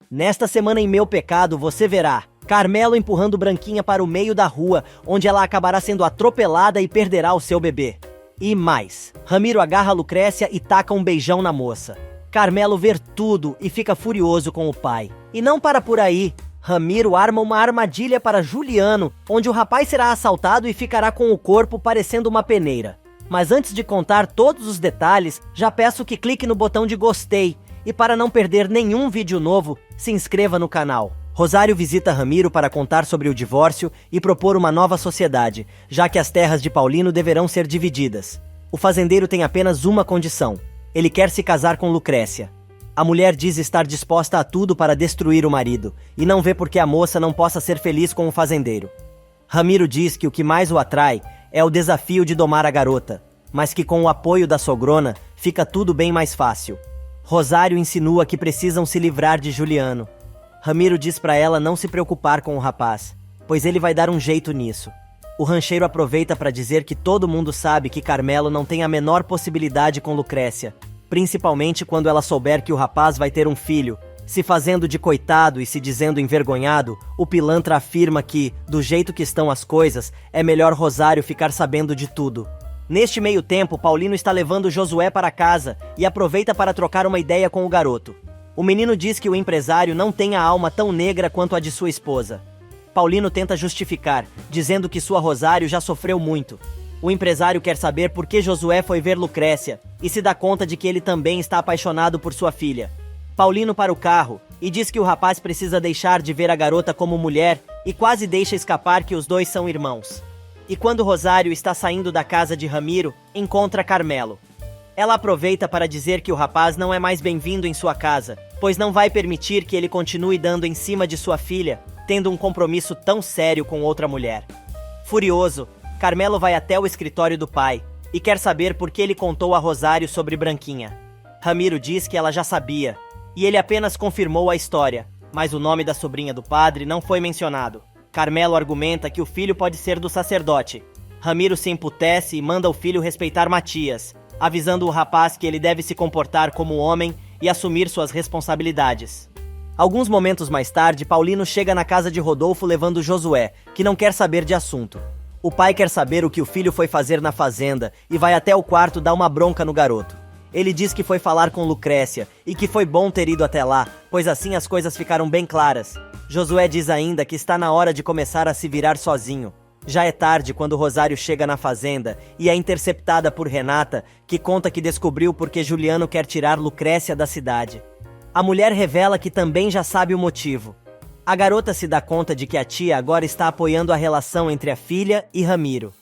Nesta semana em Meu Pecado você verá Carmelo empurrando Branquinha para o meio da rua, onde ela acabará sendo atropelada e perderá o seu bebê. E mais, Ramiro agarra Lucrécia e taca um beijão na moça. Carmelo vê tudo e fica furioso com o pai. E não para por aí. Ramiro arma uma armadilha para Juliano, onde o rapaz será assaltado e ficará com o corpo parecendo uma peneira. Mas antes de contar todos os detalhes, já peço que clique no botão de gostei. E para não perder nenhum vídeo novo, se inscreva no canal. Rosário visita Ramiro para contar sobre o divórcio e propor uma nova sociedade, já que as terras de Paulino deverão ser divididas. O fazendeiro tem apenas uma condição. Ele quer se casar com Lucrécia. A mulher diz estar disposta a tudo para destruir o marido, e não vê por que a moça não possa ser feliz com o fazendeiro. Ramiro diz que o que mais o atrai é o desafio de domar a garota, mas que com o apoio da sogrona fica tudo bem mais fácil. Rosário insinua que precisam se livrar de Juliano. Ramiro diz para ela não se preocupar com o rapaz, pois ele vai dar um jeito nisso. O rancheiro aproveita para dizer que todo mundo sabe que Carmelo não tem a menor possibilidade com Lucrécia, principalmente quando ela souber que o rapaz vai ter um filho. Se fazendo de coitado e se dizendo envergonhado, o pilantra afirma que, do jeito que estão as coisas, é melhor Rosário ficar sabendo de tudo. Neste meio tempo, Paulino está levando Josué para casa e aproveita para trocar uma ideia com o garoto. O menino diz que o empresário não tem a alma tão negra quanto a de sua esposa. Paulino tenta justificar, dizendo que sua Rosário já sofreu muito. O empresário quer saber por que Josué foi ver Lucrécia e se dá conta de que ele também está apaixonado por sua filha. Paulino para o carro e diz que o rapaz precisa deixar de ver a garota como mulher e quase deixa escapar que os dois são irmãos. E quando Rosário está saindo da casa de Ramiro, encontra Carmelo. Ela aproveita para dizer que o rapaz não é mais bem-vindo em sua casa, pois não vai permitir que ele continue dando em cima de sua filha, tendo um compromisso tão sério com outra mulher. Furioso, Carmelo vai até o escritório do pai e quer saber por que ele contou a Rosário sobre Branquinha. Ramiro diz que ela já sabia, e ele apenas confirmou a história, mas o nome da sobrinha do padre não foi mencionado. Carmelo argumenta que o filho pode ser do sacerdote. Ramiro se emputece e manda o filho respeitar Matias, avisando o rapaz que ele deve se comportar como homem e assumir suas responsabilidades. Alguns momentos mais tarde, Paulino chega na casa de Rodolfo levando Josué, que não quer saber de assunto. O pai quer saber o que o filho foi fazer na fazenda e vai até o quarto dar uma bronca no garoto. Ele diz que foi falar com Lucrécia e que foi bom ter ido até lá, pois assim as coisas ficaram bem claras. Josué diz ainda que está na hora de começar a se virar sozinho. Já é tarde quando Rosário chega na fazenda e é interceptada por Renata, que conta que descobriu porque Juliano quer tirar Lucrécia da cidade. A mulher revela que também já sabe o motivo. A garota se dá conta de que a tia agora está apoiando a relação entre a filha e Ramiro.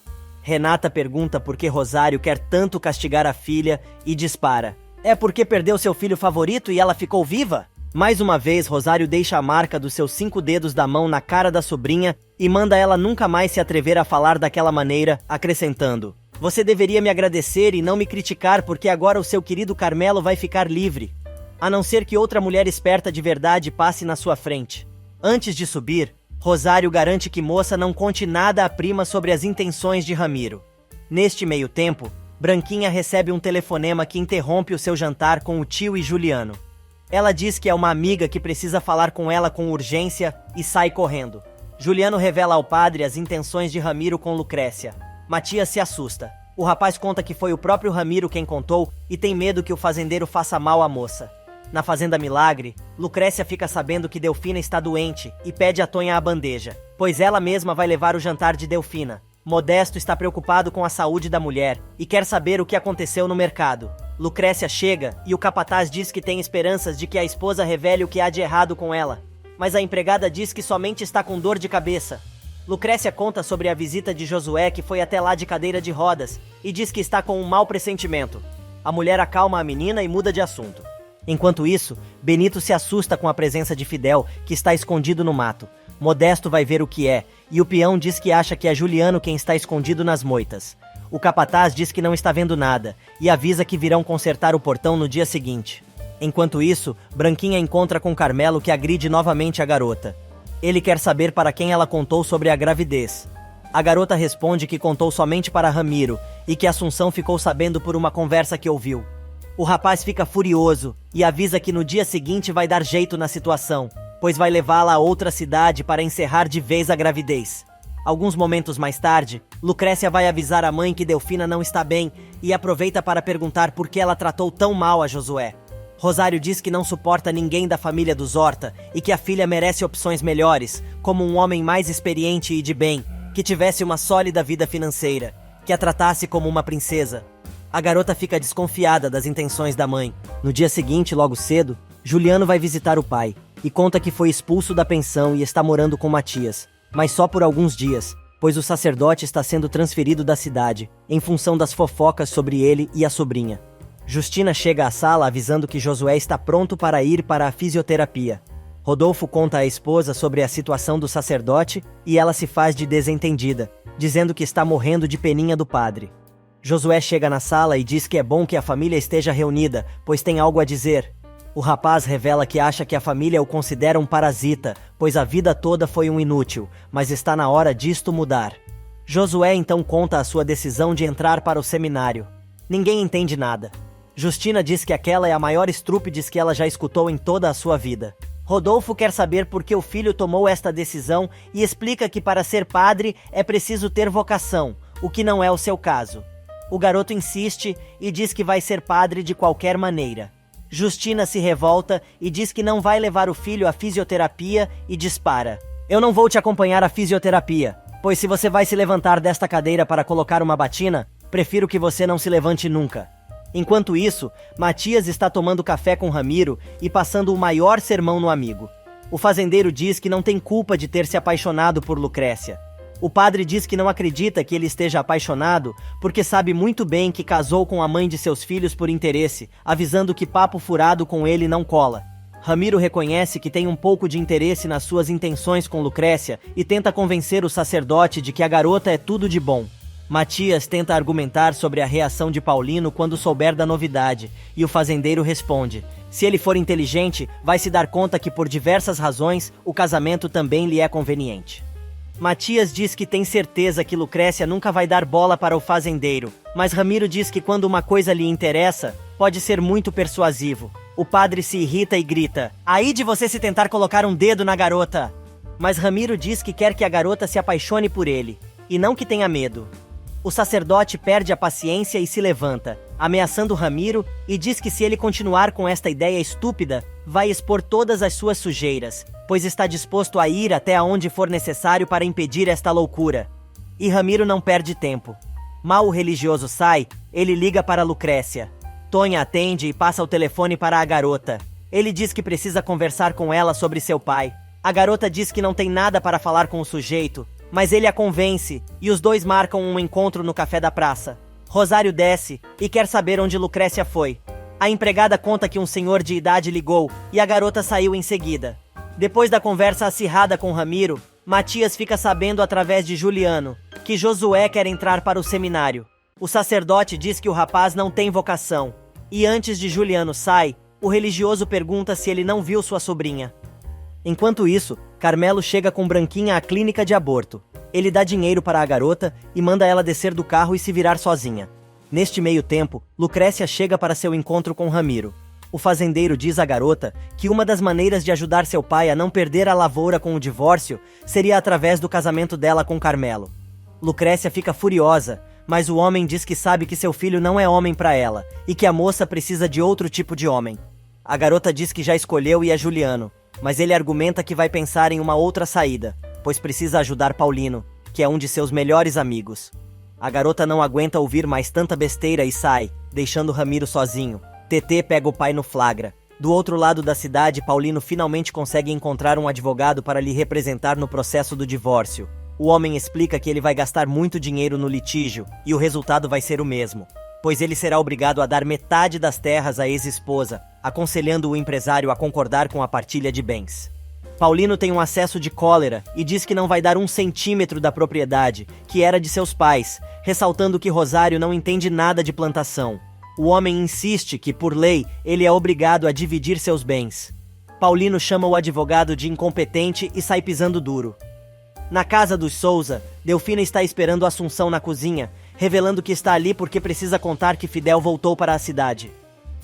Renata pergunta por que Rosário quer tanto castigar a filha e dispara. É porque perdeu seu filho favorito e ela ficou viva? Mais uma vez, Rosário deixa a marca dos seus 5 dedos da mão na cara da sobrinha e manda ela nunca mais se atrever a falar daquela maneira, acrescentando: "Você deveria me agradecer e não me criticar porque agora o seu querido Carmelo vai ficar livre. A não ser que outra mulher esperta de verdade passe na sua frente." Antes de subir, Rosário garante que moça não conte nada à prima sobre as intenções de Ramiro. Neste meio tempo, Branquinha recebe um telefonema que interrompe o seu jantar com o tio e Juliano. Ela diz que é uma amiga que precisa falar com ela com urgência e sai correndo. Juliano revela ao padre as intenções de Ramiro com Lucrécia. Matias se assusta. O rapaz conta que foi o próprio Ramiro quem contou e tem medo que o fazendeiro faça mal à moça. Na Fazenda Milagre, Lucrécia fica sabendo que Delfina está doente e pede a Tonha a bandeja, pois ela mesma vai levar o jantar de Delfina. Modesto está preocupado com a saúde da mulher e quer saber o que aconteceu no mercado. Lucrécia chega e o capataz diz que tem esperanças de que a esposa revele o que há de errado com ela, mas a empregada diz que somente está com dor de cabeça. Lucrécia conta sobre a visita de Josué, que foi até lá de cadeira de rodas, e diz que está com um mau pressentimento. A mulher acalma a menina e muda de assunto. Enquanto isso, Benito se assusta com a presença de Fidel, que está escondido no mato. Modesto vai ver o que é, e o peão diz que acha que é Juliano quem está escondido nas moitas. O capataz diz que não está vendo nada, e avisa que virão consertar o portão no dia seguinte. Enquanto isso, Branquinha encontra com Carmelo, que agride novamente a garota. Ele quer saber para quem ela contou sobre a gravidez. A garota responde que contou somente para Ramiro, e que Assunção ficou sabendo por uma conversa que ouviu. O rapaz fica furioso e avisa que no dia seguinte vai dar jeito na situação, pois vai levá-la a outra cidade para encerrar de vez a gravidez. Alguns momentos mais tarde, Lucrécia vai avisar a mãe que Delfina não está bem e aproveita para perguntar por que ela tratou tão mal a Josué. Rosário diz que não suporta ninguém da família dos Horta e que a filha merece opções melhores, como um homem mais experiente e de bem, que tivesse uma sólida vida financeira, que a tratasse como uma princesa. A garota fica desconfiada das intenções da mãe. No dia seguinte, logo cedo, Juliano vai visitar o pai e conta que foi expulso da pensão e está morando com Matias, mas só por alguns dias, pois o sacerdote está sendo transferido da cidade, em função das fofocas sobre ele e a sobrinha. Justina chega à sala avisando que Josué está pronto para ir para a fisioterapia. Rodolfo conta à esposa sobre a situação do sacerdote e ela se faz de desentendida, dizendo que está morrendo de peninha do padre. Josué chega na sala e diz que é bom que a família esteja reunida, pois tem algo a dizer. O rapaz revela que acha que a família o considera um parasita, pois a vida toda foi um inútil, mas está na hora disto mudar. Josué então conta a sua decisão de entrar para o seminário. Ninguém entende nada. Justina diz que aquela é a maior estrúpides que ela já escutou em toda a sua vida. Rodolfo quer saber por que o filho tomou esta decisão e explica que para ser padre é preciso ter vocação, o que não é o seu caso. O garoto insiste e diz que vai ser padre de qualquer maneira. Justina se revolta e diz que não vai levar o filho à fisioterapia e dispara. Eu não vou te acompanhar à fisioterapia, pois se você vai se levantar desta cadeira para colocar uma batina, prefiro que você não se levante nunca. Enquanto isso, Matias está tomando café com Ramiro e passando o maior sermão no amigo. O fazendeiro diz que não tem culpa de ter se apaixonado por Lucrécia. O padre diz que não acredita que ele esteja apaixonado porque sabe muito bem que casou com a mãe de seus filhos por interesse, avisando que papo furado com ele não cola. Ramiro reconhece que tem um pouco de interesse nas suas intenções com Lucrécia e tenta convencer o sacerdote de que a garota é tudo de bom. Matias tenta argumentar sobre a reação de Paulino quando souber da novidade, e o fazendeiro responde: se ele for inteligente, vai se dar conta que por diversas razões o casamento também lhe é conveniente. Matias diz que tem certeza que Lucrécia nunca vai dar bola para o fazendeiro, mas Ramiro diz que quando uma coisa lhe interessa, pode ser muito persuasivo. O padre se irrita e grita: aí de você se tentar colocar um dedo na garota! Mas Ramiro diz que quer que a garota se apaixone por ele, e não que tenha medo. O sacerdote perde a paciência e se levanta, ameaçando Ramiro, e diz que se ele continuar com esta ideia estúpida, vai expor todas as suas sujeiras, pois está disposto a ir até aonde for necessário para impedir esta loucura. E Ramiro não perde tempo. Mal o religioso sai, ele liga para Lucrécia. Tonha atende e passa o telefone para a garota. Ele diz que precisa conversar com ela sobre seu pai. A garota diz que não tem nada para falar com o sujeito, mas ele a convence, e os dois marcam um encontro no café da praça. Rosário desce e quer saber onde Lucrécia foi. A empregada conta que um senhor de idade ligou e a garota saiu em seguida. Depois da conversa acirrada com Ramiro, Matias fica sabendo através de Juliano que Josué quer entrar para o seminário. O sacerdote diz que o rapaz não tem vocação, e antes de Juliano sair, o religioso pergunta se ele não viu sua sobrinha. Enquanto isso, Carmelo chega com Branquinha à clínica de aborto. Ele dá dinheiro para a garota e manda ela descer do carro e se virar sozinha. Neste meio tempo, Lucrécia chega para seu encontro com Ramiro. O fazendeiro diz à garota que uma das maneiras de ajudar seu pai a não perder a lavoura com o divórcio seria através do casamento dela com Carmelo. Lucrécia fica furiosa, mas o homem diz que sabe que seu filho não é homem para ela e que a moça precisa de outro tipo de homem. A garota diz que já escolheu e é Juliano, mas ele argumenta que vai pensar em uma outra saída, pois precisa ajudar Paulino, que é um de seus melhores amigos. A garota não aguenta ouvir mais tanta besteira e sai, deixando Ramiro sozinho. TT pega o pai no flagra. Do outro lado da cidade, Paulino finalmente consegue encontrar um advogado para lhe representar no processo do divórcio. O homem explica que ele vai gastar muito dinheiro no litígio, e o resultado vai ser o mesmo, pois ele será obrigado a dar metade das terras à ex-esposa, aconselhando o empresário a concordar com a partilha de bens. Paulino tem um acesso de cólera e diz que não vai dar 1 centímetro da propriedade, que era de seus pais, ressaltando que Rosário não entende nada de plantação. O homem insiste que, por lei, ele é obrigado a dividir seus bens. Paulino chama o advogado de incompetente e sai pisando duro. Na casa dos Souza, Delfina está esperando Assunção na cozinha, revelando que está ali porque precisa contar que Fidel voltou para a cidade.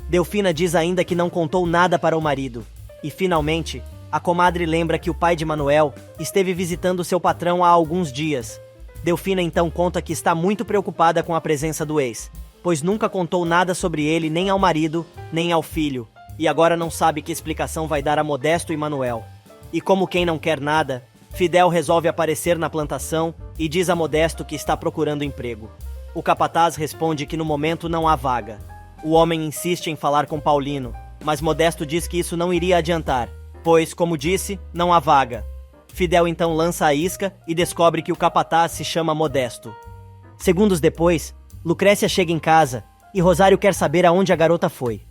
Delfina diz ainda que não contou nada para o marido. E finalmente, a comadre lembra que o pai de Manuel esteve visitando seu patrão há alguns dias. Delfina então conta que está muito preocupada com a presença do ex, pois nunca contou nada sobre ele nem ao marido, nem ao filho, e agora não sabe que explicação vai dar a Modesto e Manuel. E como quem não quer nada, Fidel resolve aparecer na plantação e diz a Modesto que está procurando emprego. O capataz responde que no momento não há vaga. O homem insiste em falar com Paulino, mas Modesto diz que isso não iria adiantar, pois, como disse, não há vaga. Fidel então lança a isca e descobre que o capataz se chama Modesto. Segundos depois, Lucrécia chega em casa e Rosário quer saber aonde a garota foi.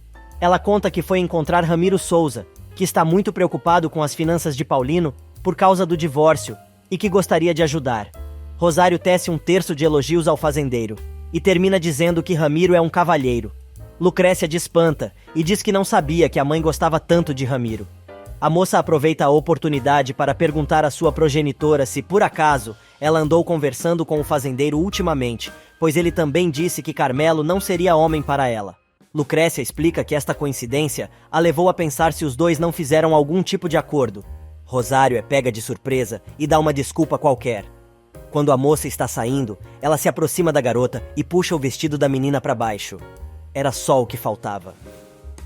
Ela conta que foi encontrar Ramiro Souza, que está muito preocupado com as finanças de Paulino por causa do divórcio e que gostaria de ajudar. Rosário tece um terço de elogios ao fazendeiro e termina dizendo que Ramiro é um cavalheiro. Lucrécia despanta e diz que não sabia que a mãe gostava tanto de Ramiro. A moça aproveita a oportunidade para perguntar à sua progenitora se, por acaso, ela andou conversando com o fazendeiro ultimamente, pois ele também disse que Carmelo não seria homem para ela. Lucrécia explica que esta coincidência a levou a pensar se os dois não fizeram algum tipo de acordo. Rosário é pega de surpresa e dá uma desculpa qualquer. Quando a moça está saindo, ela se aproxima da garota e puxa o vestido da menina para baixo. Era só o que faltava.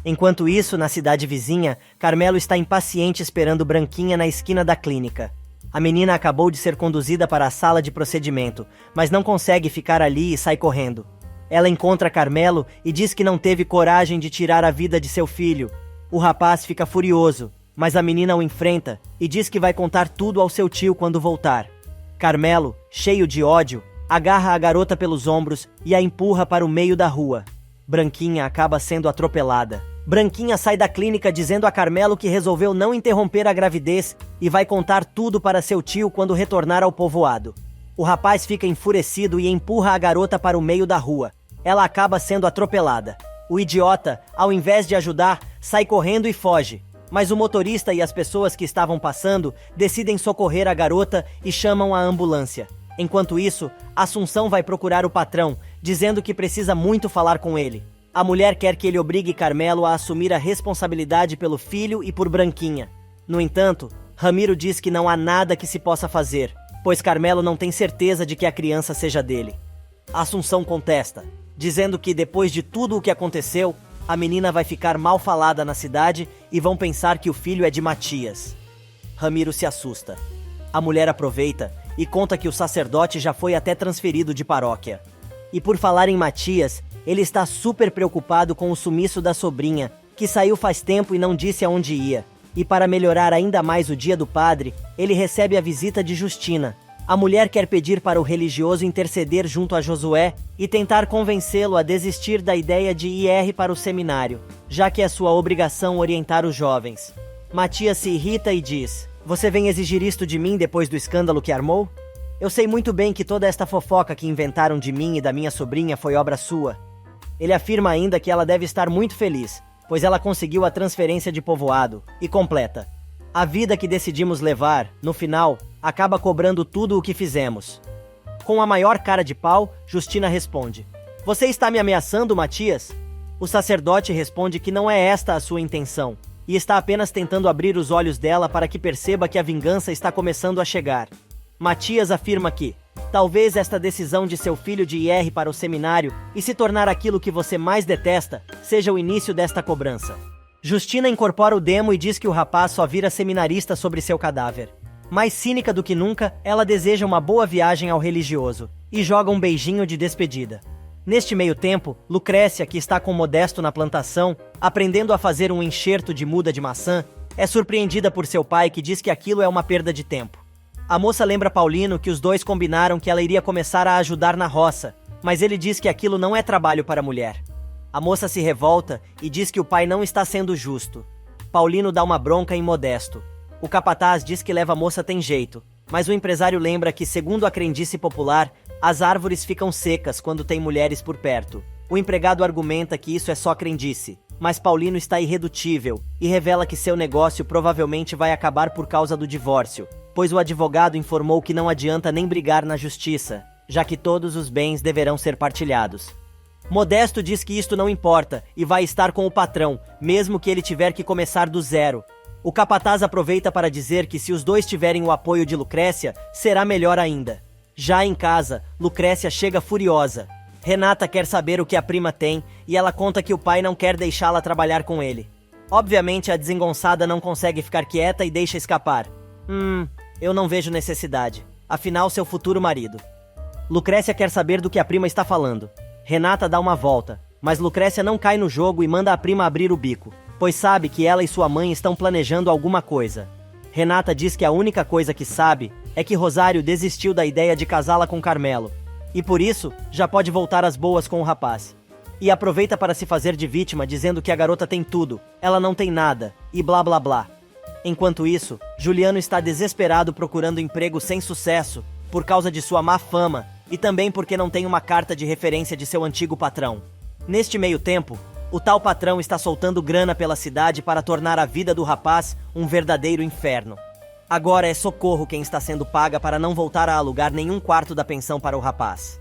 Enquanto isso, na cidade vizinha, Carmelo está impaciente esperando Branquinha na esquina da clínica. A menina acabou de ser conduzida para a sala de procedimento, mas não consegue ficar ali e sai correndo. Ela encontra Carmelo e diz que não teve coragem de tirar a vida de seu filho. O rapaz fica furioso, mas a menina o enfrenta e diz que vai contar tudo ao seu tio quando voltar. Carmelo, cheio de ódio, agarra a garota pelos ombros e a empurra para o meio da rua. Branquinha acaba sendo atropelada. Branquinha sai da clínica dizendo a Carmelo que resolveu não interromper a gravidez e vai contar tudo para seu tio quando retornar ao povoado. O rapaz fica enfurecido e empurra a garota para o meio da rua. Ela acaba sendo atropelada. O idiota, ao invés de ajudar, sai correndo e foge. Mas o motorista e as pessoas que estavam passando decidem socorrer a garota e chamam a ambulância. Enquanto isso, Assunção vai procurar o patrão, dizendo que precisa muito falar com ele. A mulher quer que ele obrigue Carmelo a assumir a responsabilidade pelo filho e por Branquinha. No entanto, Ramiro diz que não há nada que se possa fazer, pois Carmelo não tem certeza de que a criança seja dele. Assunção contesta, dizendo que depois de tudo o que aconteceu, a menina vai ficar mal falada na cidade e vão pensar que o filho é de Matias. Ramiro se assusta. A mulher aproveita e conta que o sacerdote já foi até transferido de paróquia. E por falar em Matias, ele está super preocupado com o sumiço da sobrinha, que saiu faz tempo e não disse aonde ia. E para melhorar ainda mais o dia do padre, ele recebe a visita de Justina. A mulher quer pedir para o religioso interceder junto a Josué e tentar convencê-lo a desistir da ideia de ir para o seminário, já que é sua obrigação orientar os jovens. Matias se irrita e diz: "Você vem exigir isto de mim depois do escândalo que armou? Eu sei muito bem que toda esta fofoca que inventaram de mim e da minha sobrinha foi obra sua." Ele afirma ainda que ela deve estar muito feliz, pois ela conseguiu a transferência de povoado, e completa: "A vida que decidimos levar, no final, acaba cobrando tudo o que fizemos." Com a maior cara de pau, Justina responde: "Você está me ameaçando, Matias?" O sacerdote responde que não é esta a sua intenção, e está apenas tentando abrir os olhos dela para que perceba que a vingança está começando a chegar. Matias afirma que talvez esta decisão de seu filho de ir para o seminário e se tornar aquilo que você mais detesta seja o início desta cobrança. Justina incorpora o demo e diz que o rapaz só vira seminarista sobre seu cadáver. Mais cínica do que nunca, ela deseja uma boa viagem ao religioso e joga um beijinho de despedida. Neste meio tempo, Lucrécia, que está com Modesto na plantação, aprendendo a fazer um enxerto de muda de maçã, é surpreendida por seu pai, que diz que aquilo é uma perda de tempo. A moça lembra Paulino que os dois combinaram que ela iria começar a ajudar na roça, mas ele diz que aquilo não é trabalho para a mulher. A moça se revolta e diz que o pai não está sendo justo. Paulino dá uma bronca em Modesto. O capataz diz que leva a moça tem jeito, mas o empresário lembra que, segundo a crendice popular, as árvores ficam secas quando tem mulheres por perto. O empregado argumenta que isso é só crendice, mas Paulino está irredutível e revela que seu negócio provavelmente vai acabar por causa do divórcio, pois o advogado informou que não adianta nem brigar na justiça, já que todos os bens deverão ser partilhados. Modesto diz que isto não importa e vai estar com o patrão, mesmo que ele tiver que começar do zero. O capataz aproveita para dizer que se os dois tiverem o apoio de Lucrécia, será melhor ainda. Já em casa, Lucrécia chega furiosa. Renata quer saber o que a prima tem e ela conta que o pai não quer deixá-la trabalhar com ele. Obviamente, a desengonçada não consegue ficar quieta e deixa escapar. Eu não vejo necessidade. Afinal, seu futuro marido. Lucrécia quer saber do que a prima está falando. Renata dá uma volta, mas Lucrécia não cai no jogo e manda a prima abrir o bico, pois sabe que ela e sua mãe estão planejando alguma coisa. Renata diz que a única coisa que sabe é que Rosário desistiu da ideia de casá-la com Carmelo, e por isso já pode voltar às boas com o rapaz. E aproveita para se fazer de vítima dizendo que a garota tem tudo, ela não tem nada, e blá blá blá. Enquanto isso, Juliano está desesperado procurando emprego sem sucesso, por causa de sua má fama, e também porque não tem uma carta de referência de seu antigo patrão. Neste meio tempo, o tal patrão está soltando grana pela cidade para tornar a vida do rapaz um verdadeiro inferno. Agora é Socorro quem está sendo paga para não voltar a alugar nenhum quarto da pensão para o rapaz.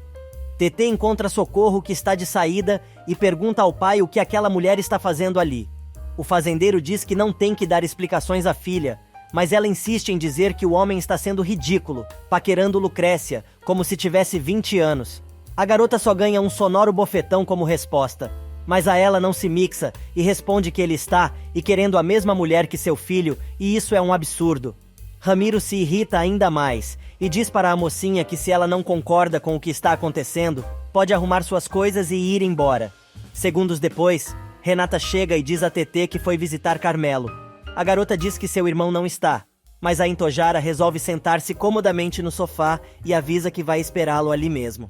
TT encontra Socorro que está de saída e pergunta ao pai o que aquela mulher está fazendo ali. O fazendeiro diz que não tem que dar explicações à filha, mas ela insiste em dizer que o homem está sendo ridículo, paquerando Lucrécia, como se tivesse 20 anos. A garota só ganha um sonoro bofetão como resposta, mas a ela não se mixa e responde que ele está e querendo a mesma mulher que seu filho, e isso é um absurdo. Ramiro se irrita ainda mais e diz para a mocinha que se ela não concorda com o que está acontecendo, pode arrumar suas coisas e ir embora. Segundos depois, Renata chega e diz a TT que foi visitar Carmelo. A garota diz que seu irmão não está, mas a Intojara resolve sentar-se comodamente no sofá e avisa que vai esperá-lo ali mesmo.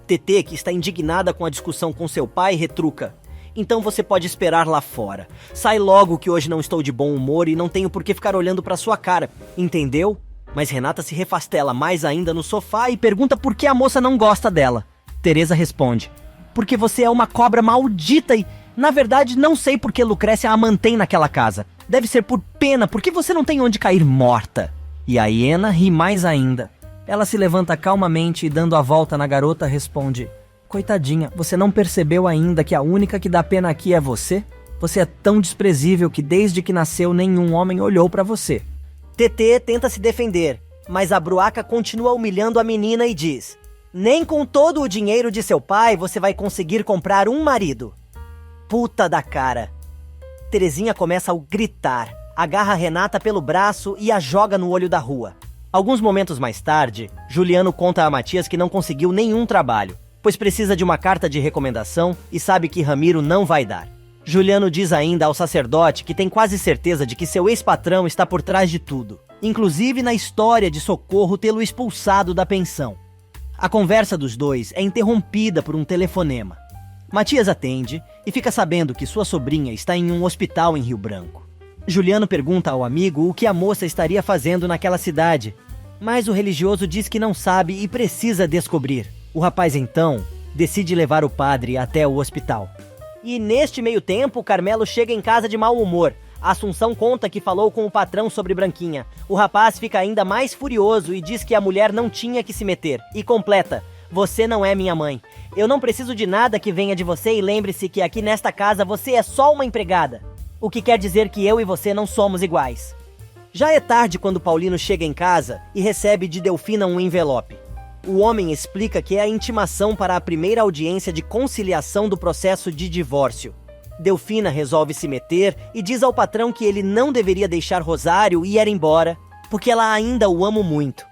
TT, que está indignada com a discussão com seu pai, retruca. Então você pode esperar lá fora. Sai logo que hoje não estou de bom humor e não tenho por que ficar olhando para sua cara, entendeu? Mas Renata se refastela mais ainda no sofá e pergunta por que a moça não gosta dela. Teresa responde. Porque você é uma cobra maldita e, na verdade, não sei por que Lucrécia a mantém naquela casa. Deve ser por pena, porque você não tem onde cair morta. E a hiena ri mais ainda. Ela se levanta calmamente e, dando a volta na garota, responde: Coitadinha, você não percebeu ainda que a única que dá pena aqui é você? Você é tão desprezível que desde que nasceu nenhum homem olhou pra você. TT tenta se defender, mas a bruaca continua humilhando a menina e diz: Nem com todo o dinheiro de seu pai você vai conseguir comprar um marido. Puta da cara. Terezinha começa a gritar, agarra Renata pelo braço e a joga no olho da rua. Alguns momentos mais tarde, Juliano conta a Matias que não conseguiu nenhum trabalho, pois precisa de uma carta de recomendação e sabe que Ramiro não vai dar. Juliano diz ainda ao sacerdote que tem quase certeza de que seu ex-patrão está por trás de tudo, inclusive na história de Socorro tê-lo expulsado da pensão. A conversa dos dois é interrompida por um telefonema. Matias atende e fica sabendo que sua sobrinha está em um hospital em Rio Branco. Juliano pergunta ao amigo o que a moça estaria fazendo naquela cidade, mas o religioso diz que não sabe e precisa descobrir. O rapaz então decide levar o padre até o hospital. E neste meio tempo, Carmelo chega em casa de mau humor. A Assunção conta que falou com o patrão sobre Branquinha. O rapaz fica ainda mais furioso e diz que a mulher não tinha que se meter. E completa: Você não é minha mãe. Eu não preciso de nada que venha de você e lembre-se que aqui nesta casa você é só uma empregada. O que quer dizer que eu e você não somos iguais. Já é tarde quando Paulino chega em casa e recebe de Delfina um envelope. O homem explica que é a intimação para a primeira audiência de conciliação do processo de divórcio. Delfina resolve se meter e diz ao patrão que ele não deveria deixar Rosário e ir embora, porque ela ainda o ama muito.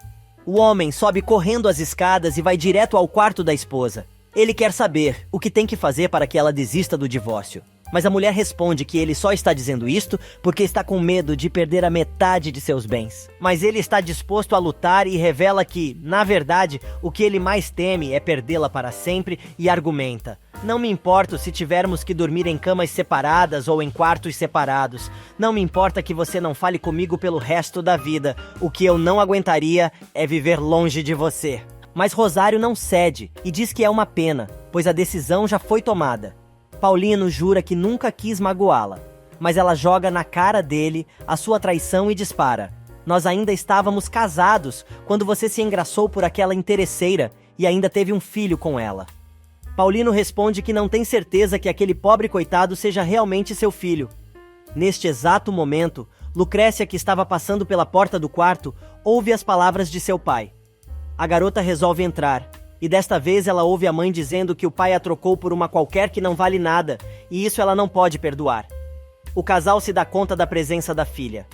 O homem sobe correndo as escadas e vai direto ao quarto da esposa. Ele quer saber o que tem que fazer para que ela desista do divórcio. Mas a mulher responde que ele só está dizendo isto porque está com medo de perder a metade de seus bens. Mas ele está disposto a lutar e revela que, na verdade, o que ele mais teme é perdê-la para sempre e argumenta: Não me importo se tivermos que dormir em camas separadas ou em quartos separados. Não me importa que você não fale comigo pelo resto da vida. O que eu não aguentaria é viver longe de você. Mas Rosário não cede e diz que é uma pena, pois a decisão já foi tomada. Paulino jura que nunca quis magoá-la, mas ela joga na cara dele a sua traição e dispara: Nós ainda estávamos casados quando você se engraçou por aquela interesseira e ainda teve um filho com ela. Paulino responde que não tem certeza que aquele pobre coitado seja realmente seu filho. Neste exato momento, Lucrécia, que estava passando pela porta do quarto, ouve as palavras de seu pai. A garota resolve entrar, e desta vez ela ouve a mãe dizendo que o pai a trocou por uma qualquer que não vale nada, e isso ela não pode perdoar. O casal se dá conta da presença da filha.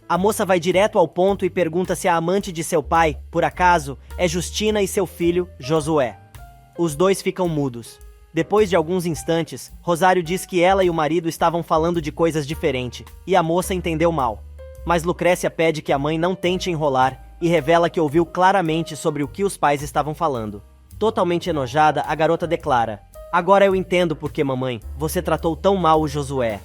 A moça vai direto ao ponto e pergunta se a amante de seu pai, por acaso, é Justina e seu filho, Josué. Os dois ficam mudos. Depois de alguns instantes, Rosário diz que ela e o marido estavam falando de coisas diferentes, e a moça entendeu mal. Mas Lucrécia pede que a mãe não tente enrolar e revela que ouviu claramente sobre o que os pais estavam falando. Totalmente enojada, a garota declara: "Agora eu entendo por que, mamãe, você tratou tão mal o Josué."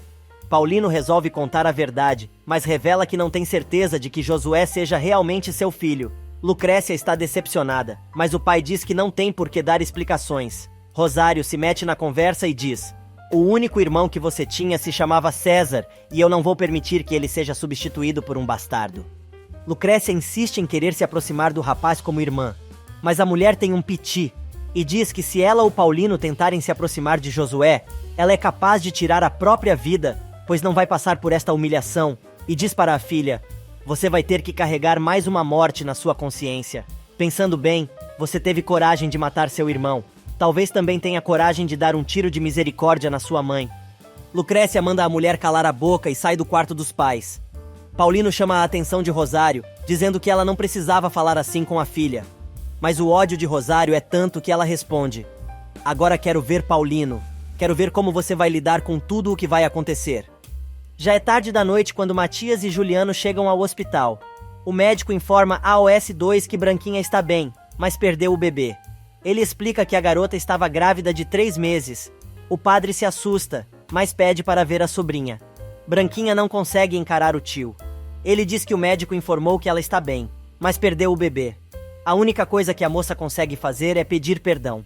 Paulino resolve contar a verdade, mas revela que não tem certeza de que Josué seja realmente seu filho. Lucrécia está decepcionada, mas o pai diz que não tem por que dar explicações. Rosário se mete na conversa e diz: "O único irmão que você tinha se chamava César, e eu não vou permitir que ele seja substituído por um bastardo." Lucrécia insiste em querer se aproximar do rapaz como irmã, mas a mulher tem um piti, e diz que se ela ou Paulino tentarem se aproximar de Josué, ela é capaz de tirar a própria vida, pois não vai passar por esta humilhação, e diz para a filha: "Você vai ter que carregar mais uma morte na sua consciência. Pensando bem, você teve coragem de matar seu irmão. Talvez também tenha coragem de dar um tiro de misericórdia na sua mãe." Lucrécia manda a mulher calar a boca e sai do quarto dos pais. Paulino chama a atenção de Rosário, dizendo que ela não precisava falar assim com a filha. Mas o ódio de Rosário é tanto que ela responde: "Agora quero ver Paulino. Quero ver como você vai lidar com tudo o que vai acontecer." Já é tarde da noite quando Matias e Juliano chegam ao hospital. O médico informa a OS2 que Branquinha está bem, mas perdeu o bebê. Ele explica que a garota estava grávida de 3 meses. O padre se assusta, mas pede para ver a sobrinha. Branquinha não consegue encarar o tio. Ele diz que o médico informou que ela está bem, mas perdeu o bebê. A única coisa que a moça consegue fazer é pedir perdão.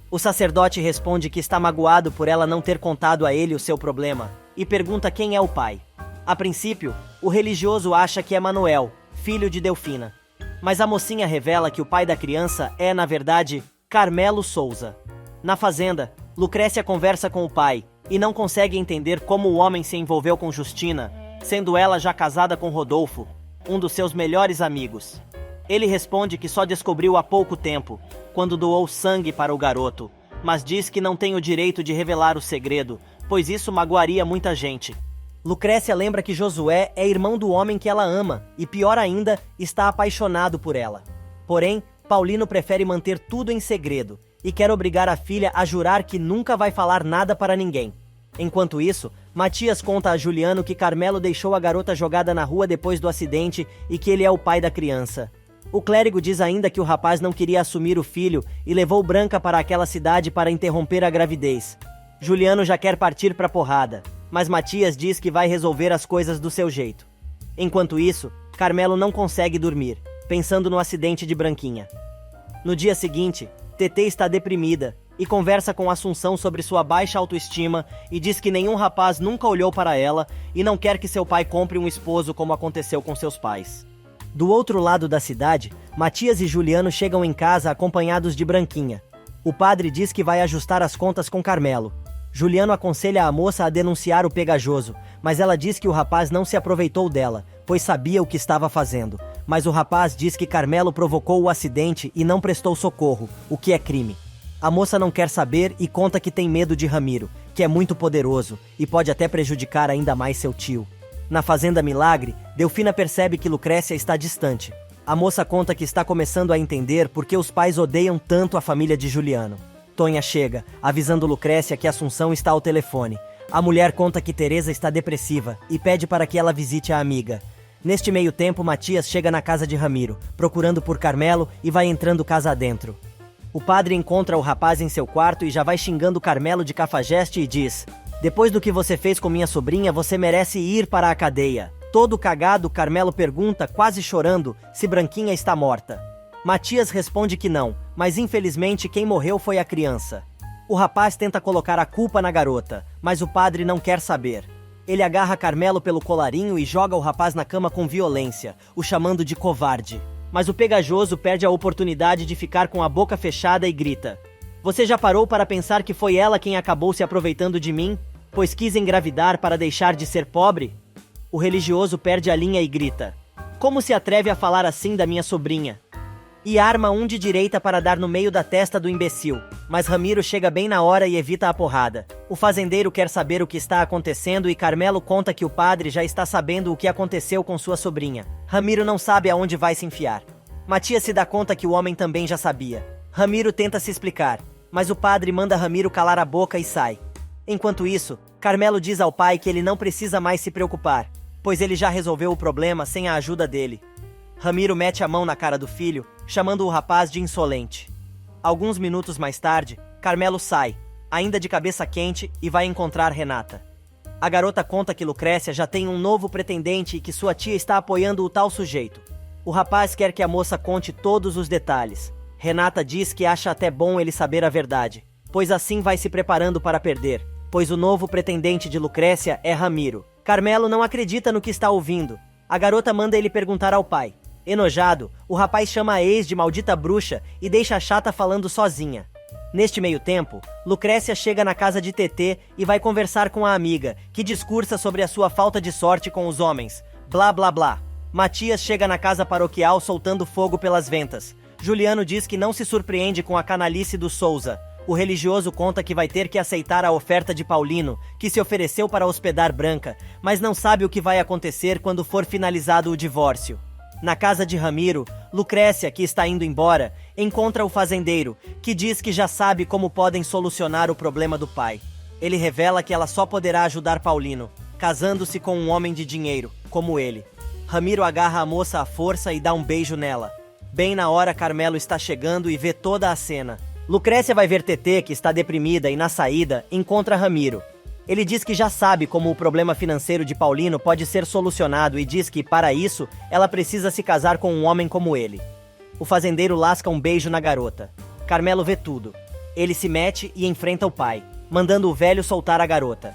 O sacerdote responde que está magoado por ela não ter contado a ele o seu problema, e pergunta quem é o pai. A princípio, o religioso acha que é Manuel, filho de Delfina. Mas a mocinha revela que o pai da criança é, na verdade, Carmelo Souza. Na fazenda, Lucrécia conversa com o pai, e não consegue entender como o homem se envolveu com Justina, sendo ela já casada com Rodolfo, um dos seus melhores amigos. Ele responde que só descobriu há pouco tempo, quando doou sangue para o garoto, mas diz que não tem o direito de revelar o segredo, pois isso magoaria muita gente. Lucrécia lembra que Josué é irmão do homem que ela ama, e pior ainda, está apaixonado por ela. Porém, Paulino prefere manter tudo em segredo, e quer obrigar a filha a jurar que nunca vai falar nada para ninguém. Enquanto isso, Matias conta a Juliano que Carmelo deixou a garota jogada na rua depois do acidente e que ele é o pai da criança. O clérigo diz ainda que o rapaz não queria assumir o filho e levou Branca para aquela cidade para interromper a gravidez. Juliano já quer partir pra porrada, mas Matias diz que vai resolver as coisas do seu jeito. Enquanto isso, Carmelo não consegue dormir, pensando no acidente de Branquinha. No dia seguinte, Tetê está deprimida e conversa com Assunção sobre sua baixa autoestima e diz que nenhum rapaz nunca olhou para ela e não quer que seu pai compre um esposo como aconteceu com seus pais. Do outro lado da cidade, Matias e Juliano chegam em casa acompanhados de Branquinha. O padre diz que vai ajustar as contas com Carmelo. Juliano aconselha a moça a denunciar o pegajoso, mas ela diz que o rapaz não se aproveitou dela, pois sabia o que estava fazendo. Mas o rapaz diz que Carmelo provocou o acidente e não prestou socorro, o que é crime. A moça não quer saber e conta que tem medo de Ramiro, que é muito poderoso e pode até prejudicar ainda mais seu tio. Na Fazenda Milagre, Delfina percebe que Lucrécia está distante. A moça conta que está começando a entender por que os pais odeiam tanto a família de Juliano. Tonha chega, avisando Lucrécia que Assunção está ao telefone. A mulher conta que Teresa está depressiva e pede para que ela visite a amiga. Neste meio tempo, Matias chega na casa de Ramiro, procurando por Carmelo e vai entrando casa adentro. O padre encontra o rapaz em seu quarto e já vai xingando Carmelo de cafajeste e diz: "Depois do que você fez com minha sobrinha, você merece ir para a cadeia." Todo cagado, Carmelo pergunta, quase chorando, se Branquinha está morta. Matias responde que não, mas infelizmente quem morreu foi a criança. O rapaz tenta colocar a culpa na garota, mas o padre não quer saber. Ele agarra Carmelo pelo colarinho e joga o rapaz na cama com violência, o chamando de covarde. Mas o pegajoso perde a oportunidade de ficar com a boca fechada e grita: Você já parou para pensar que foi ela quem acabou se aproveitando de mim, pois quis engravidar para deixar de ser pobre? O religioso perde a linha e grita: como se atreve a falar assim da minha sobrinha? E arma um de direita para dar no meio da testa do imbecil, mas Ramiro chega bem na hora e evita a porrada. O fazendeiro quer saber o que está acontecendo e Carmelo conta que o padre já está sabendo o que aconteceu com sua sobrinha. Ramiro não sabe aonde vai se enfiar. Matias se dá conta que o homem também já sabia. Ramiro tenta se explicar, mas o padre manda Ramiro calar a boca e sai. Enquanto isso, Carmelo diz ao pai que ele não precisa mais se preocupar, pois ele já resolveu o problema sem a ajuda dele. Ramiro mete a mão na cara do filho, chamando o rapaz de insolente. Alguns minutos mais tarde, Carmelo sai, ainda de cabeça quente, e vai encontrar Renata. A garota conta que Lucrécia já tem um novo pretendente e que sua tia está apoiando o tal sujeito. O rapaz quer que a moça conte todos os detalhes. Renata diz que acha até bom ele saber a verdade, pois assim vai se preparando para perder, pois o novo pretendente de Lucrécia é Ramiro. Carmelo não acredita no que está ouvindo. A garota manda ele perguntar ao pai. Enojado, o rapaz chama a ex de maldita bruxa e deixa a chata falando sozinha. Neste meio tempo, Lucrécia chega na casa de Tetê e vai conversar com a amiga, que discursa sobre a sua falta de sorte com os homens. Blá blá blá. Matias chega na casa paroquial soltando fogo pelas ventas. Juliano diz que não se surpreende com a canalice do Souza. O religioso conta que vai ter que aceitar a oferta de Paulino, que se ofereceu para hospedar Branca, mas não sabe o que vai acontecer quando for finalizado o divórcio. Na casa de Ramiro, Lucrécia, que está indo embora, encontra o fazendeiro, que diz que já sabe como podem solucionar o problema do pai. Ele revela que ela só poderá ajudar Paulino, casando-se com um homem de dinheiro, como ele. Ramiro agarra a moça à força e dá um beijo nela. Bem na hora, Carmelo está chegando e vê toda a cena. Lucrécia vai ver Tetê, que está deprimida, e na saída, encontra Ramiro. Ele diz que já sabe como o problema financeiro de Paulino pode ser solucionado e diz que, para isso, ela precisa se casar com um homem como ele. O fazendeiro lasca um beijo na garota. Carmelo vê tudo. Ele se mete e enfrenta o pai, mandando o velho soltar a garota.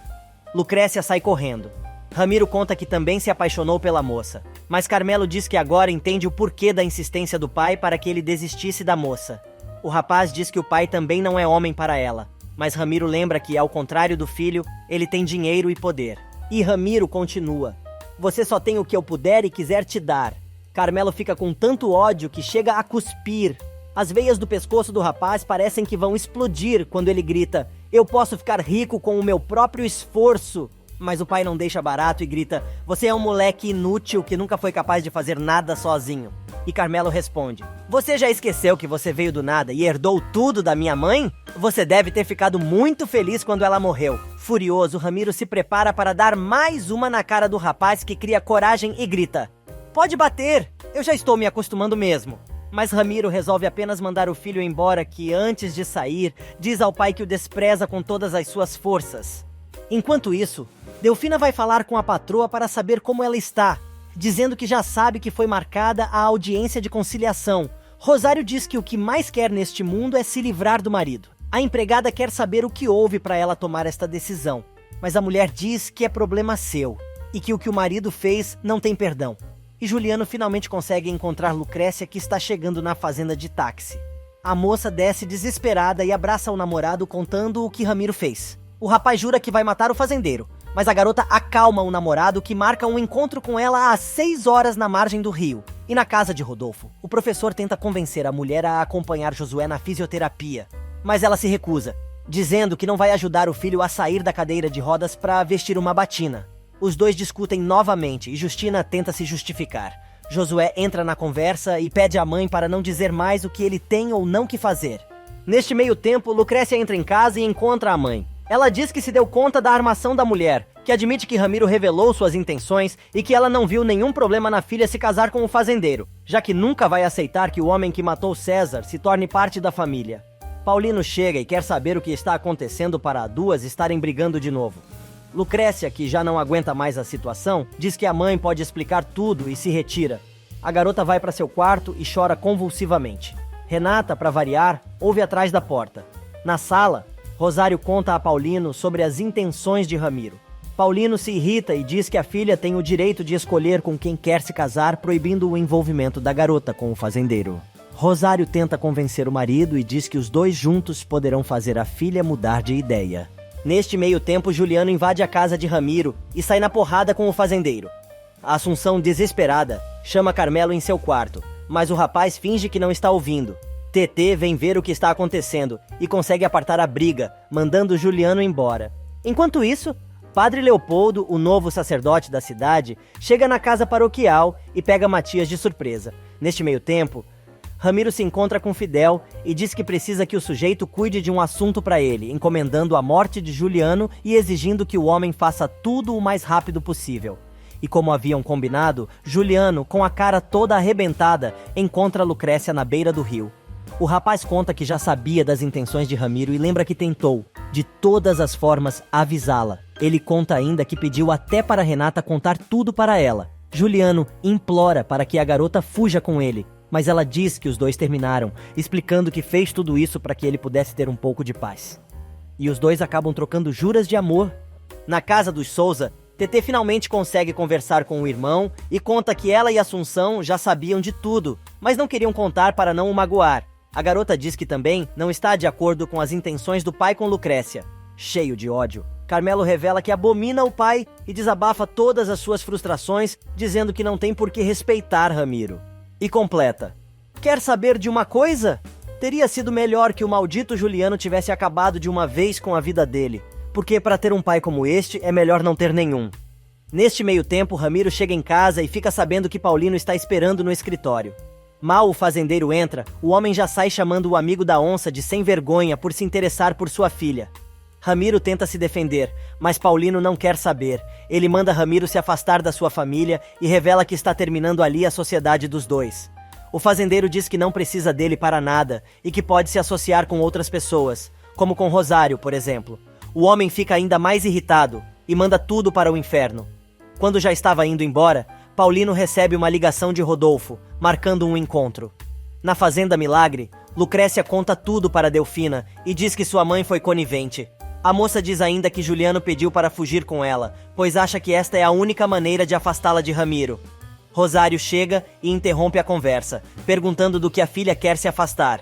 Lucrécia sai correndo. Ramiro conta que também se apaixonou pela moça, mas Carmelo diz que agora entende o porquê da insistência do pai para que ele desistisse da moça. O rapaz diz que o pai também não é homem para ela, mas Ramiro lembra que, ao contrário do filho, ele tem dinheiro e poder. E Ramiro continua: você só tem o que eu puder e quiser te dar. Carmelo fica com tanto ódio que chega a cuspir. As veias do pescoço do rapaz parecem que vão explodir quando ele grita: eu posso ficar rico com o meu próprio esforço. Mas o pai não deixa barato e grita: você é um moleque inútil que nunca foi capaz de fazer nada sozinho. E Carmelo responde: você já esqueceu que você veio do nada e herdou tudo da minha mãe? Você deve ter ficado muito feliz quando ela morreu. Furioso, Ramiro se prepara para dar mais uma na cara do rapaz, que cria coragem e grita: pode bater, eu já estou me acostumando mesmo. Mas Ramiro resolve apenas mandar o filho embora, que antes de sair, diz ao pai que o despreza com todas as suas forças. Enquanto isso, Delfina vai falar com a patroa para saber como ela está, dizendo que já sabe que foi marcada a audiência de conciliação. Rosário diz que o que mais quer neste mundo é se livrar do marido. A empregada quer saber o que houve para ela tomar esta decisão, mas a mulher diz que é problema seu, e que o que o marido fez não tem perdão. E Juliano finalmente consegue encontrar Lucrécia, que está chegando na fazenda de táxi. A moça desce desesperada e abraça o namorado, contando o que Ramiro fez. O rapaz jura que vai matar o fazendeiro, mas a garota acalma o namorado, que marca um encontro com ela às 6 horas na margem do rio. E na casa de Rodolfo, o professor tenta convencer a mulher a acompanhar Josué na fisioterapia, mas ela se recusa, dizendo que não vai ajudar o filho a sair da cadeira de rodas para vestir uma batina. Os dois discutem novamente e Justina tenta se justificar. Josué entra na conversa e pede à mãe para não dizer mais o que ele tem ou não que fazer. Neste meio tempo, Lucrécia entra em casa e encontra a mãe. Ela diz que se deu conta da armação da mulher, que admite que Ramiro revelou suas intenções e que ela não viu nenhum problema na filha se casar com o fazendeiro, já que nunca vai aceitar que o homem que matou César se torne parte da família. Paulino chega e quer saber o que está acontecendo para as duas estarem brigando de novo. Lucrécia, que já não aguenta mais a situação, diz que a mãe pode explicar tudo e se retira. A garota vai para seu quarto e chora convulsivamente. Renata, para variar, ouve atrás da porta. Na sala, Rosário conta a Paulino sobre as intenções de Ramiro. Paulino se irrita e diz que a filha tem o direito de escolher com quem quer se casar, proibindo o envolvimento da garota com o fazendeiro. Rosário tenta convencer o marido e diz que os dois juntos poderão fazer a filha mudar de ideia. Neste meio tempo, Juliano invade a casa de Ramiro e sai na porrada com o fazendeiro. A Assunção, desesperada, chama Carmelo em seu quarto, mas o rapaz finge que não está ouvindo. TT vem ver o que está acontecendo e consegue apartar a briga, mandando Juliano embora. Enquanto isso, Padre Leopoldo, o novo sacerdote da cidade, chega na casa paroquial e pega Matias de surpresa. Neste meio tempo, Ramiro se encontra com Fidel e diz que precisa que o sujeito cuide de um assunto para ele, encomendando a morte de Juliano e exigindo que o homem faça tudo o mais rápido possível. E como haviam combinado, Juliano, com a cara toda arrebentada, encontra Lucrécia na beira do rio. O rapaz conta que já sabia das intenções de Ramiro e lembra que tentou, de todas as formas, avisá-la. Ele conta ainda que pediu até para Renata contar tudo para ela. Juliano implora para que a garota fuja com ele, mas ela diz que os dois terminaram, explicando que fez tudo isso para que ele pudesse ter um pouco de paz. E os dois acabam trocando juras de amor. Na casa dos Souza, TT finalmente consegue conversar com o irmão e conta que ela e Assunção já sabiam de tudo, mas não queriam contar para não o magoar. A garota diz que também não está de acordo com as intenções do pai com Lucrécia. Cheio de ódio, Carmelo revela que abomina o pai e desabafa todas as suas frustrações, dizendo que não tem por que respeitar Ramiro. E completa: quer saber de uma coisa? Teria sido melhor que o maldito Juliano tivesse acabado de uma vez com a vida dele, porque para ter um pai como este é melhor não ter nenhum. Neste meio tempo, Ramiro chega em casa e fica sabendo que Paulino está esperando no escritório. Mal o fazendeiro entra, o homem já sai chamando o amigo da onça de sem vergonha por se interessar por sua filha. Ramiro tenta se defender, mas Paulino não quer saber. Ele manda Ramiro se afastar da sua família e revela que está terminando ali a sociedade dos dois. O fazendeiro diz que não precisa dele para nada e que pode se associar com outras pessoas, como com Rosário, por exemplo. O homem fica ainda mais irritado e manda tudo para o inferno. Quando já estava indo embora, Paulino recebe uma ligação de Rodolfo, marcando um encontro. Na Fazenda Milagre, Lucrécia conta tudo para Delfina e diz que sua mãe foi conivente. A moça diz ainda que Juliano pediu para fugir com ela, pois acha que esta é a única maneira de afastá-la de Ramiro. Rosário chega e interrompe a conversa, perguntando do que a filha quer se afastar.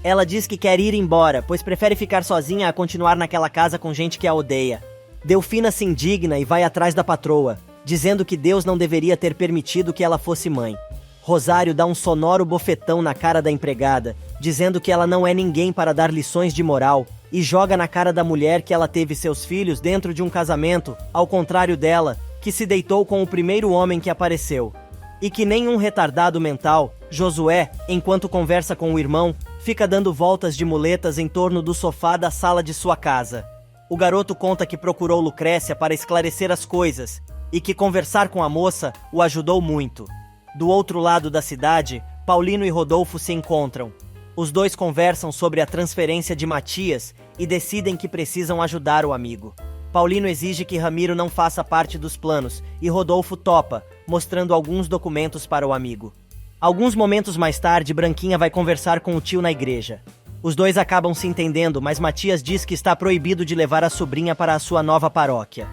Ela diz que quer ir embora, pois prefere ficar sozinha a continuar naquela casa com gente que a odeia. Delfina se indigna e vai atrás da patroa, dizendo que Deus não deveria ter permitido que ela fosse mãe. Rosário dá um sonoro bofetão na cara da empregada, dizendo que ela não é ninguém para dar lições de moral, e joga na cara da mulher que ela teve seus filhos dentro de um casamento, ao contrário dela, que se deitou com o primeiro homem que apareceu. E que nenhum retardado mental, Josué, enquanto conversa com o irmão, fica dando voltas de muletas em torno do sofá da sala de sua casa. O garoto conta que procurou Lucrécia para esclarecer as coisas, e que conversar com a moça o ajudou muito. Do outro lado da cidade, Paulino e Rodolfo se encontram. Os dois conversam sobre a transferência de Matias e decidem que precisam ajudar o amigo. Paulino exige que Ramiro não faça parte dos planos e Rodolfo topa, mostrando alguns documentos para o amigo. Alguns momentos mais tarde, Branquinha vai conversar com o tio na igreja. Os dois acabam se entendendo, mas Matias diz que está proibido de levar a sobrinha para a sua nova paróquia.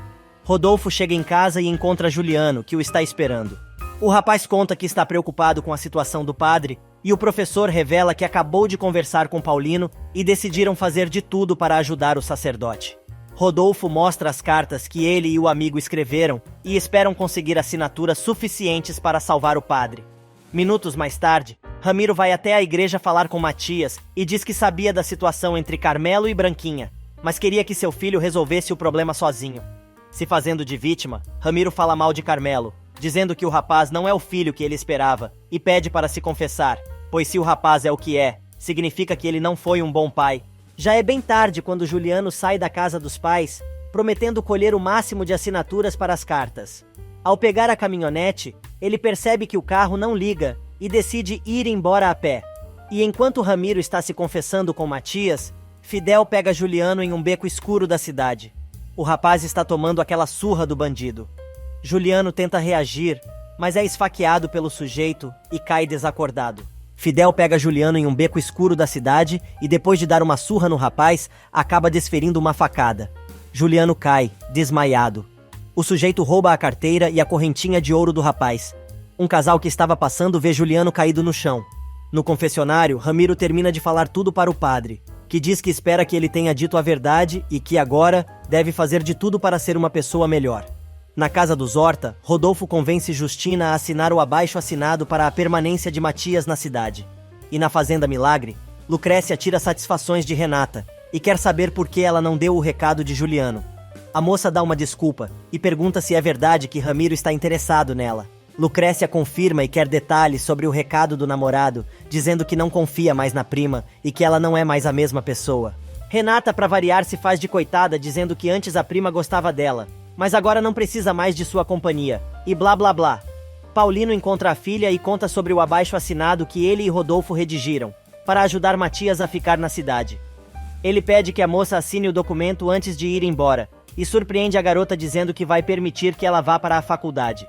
Rodolfo chega em casa e encontra Juliano, que o está esperando. O rapaz conta que está preocupado com a situação do padre, e o professor revela que acabou de conversar com Paulino e decidiram fazer de tudo para ajudar o sacerdote. Rodolfo mostra as cartas que ele e o amigo escreveram e esperam conseguir assinaturas suficientes para salvar o padre. Minutos mais tarde, Ramiro vai até a igreja falar com Matias e diz que sabia da situação entre Carmelo e Branquinha, mas queria que seu filho resolvesse o problema sozinho. Se fazendo de vítima, Ramiro fala mal de Carmelo, dizendo que o rapaz não é o filho que ele esperava e pede para se confessar, pois se o rapaz é o que é, significa que ele não foi um bom pai. Já é bem tarde quando Juliano sai da casa dos pais, prometendo colher o máximo de assinaturas para as cartas. Ao pegar a caminhonete, ele percebe que o carro não liga e decide ir embora a pé. E enquanto Ramiro está se confessando com Matias, Fidel pega Juliano em um beco escuro da cidade. O rapaz está tomando aquela surra do bandido. Juliano tenta reagir, mas é esfaqueado pelo sujeito e cai desacordado. Fidel pega Juliano em um beco escuro da cidade e, depois de dar uma surra no rapaz, acaba desferindo uma facada. Juliano cai, desmaiado. O sujeito rouba a carteira e a correntinha de ouro do rapaz. Um casal que estava passando vê Juliano caído no chão. No confessionário, Ramiro termina de falar tudo para o padre, que diz que espera que ele tenha dito a verdade e que agora deve fazer de tudo para ser uma pessoa melhor. Na casa dos Horta, Rodolfo convence Justina a assinar o abaixo-assinado para a permanência de Matias na cidade. E na Fazenda Milagre, Lucrécia tira satisfações de Renata e quer saber por que ela não deu o recado de Juliano. A moça dá uma desculpa e pergunta se é verdade que Ramiro está interessado nela. Lucrécia confirma e quer detalhes sobre o recado do namorado, dizendo que não confia mais na prima e que ela não é mais a mesma pessoa. Renata, para variar, se faz de coitada, dizendo que antes a prima gostava dela, mas agora não precisa mais de sua companhia, e blá blá blá. Paulino encontra a filha e conta sobre o abaixo-assinado que ele e Rodolfo redigiram, para ajudar Matias a ficar na cidade. Ele pede que a moça assine o documento antes de ir embora, e surpreende a garota dizendo que vai permitir que ela vá para a faculdade.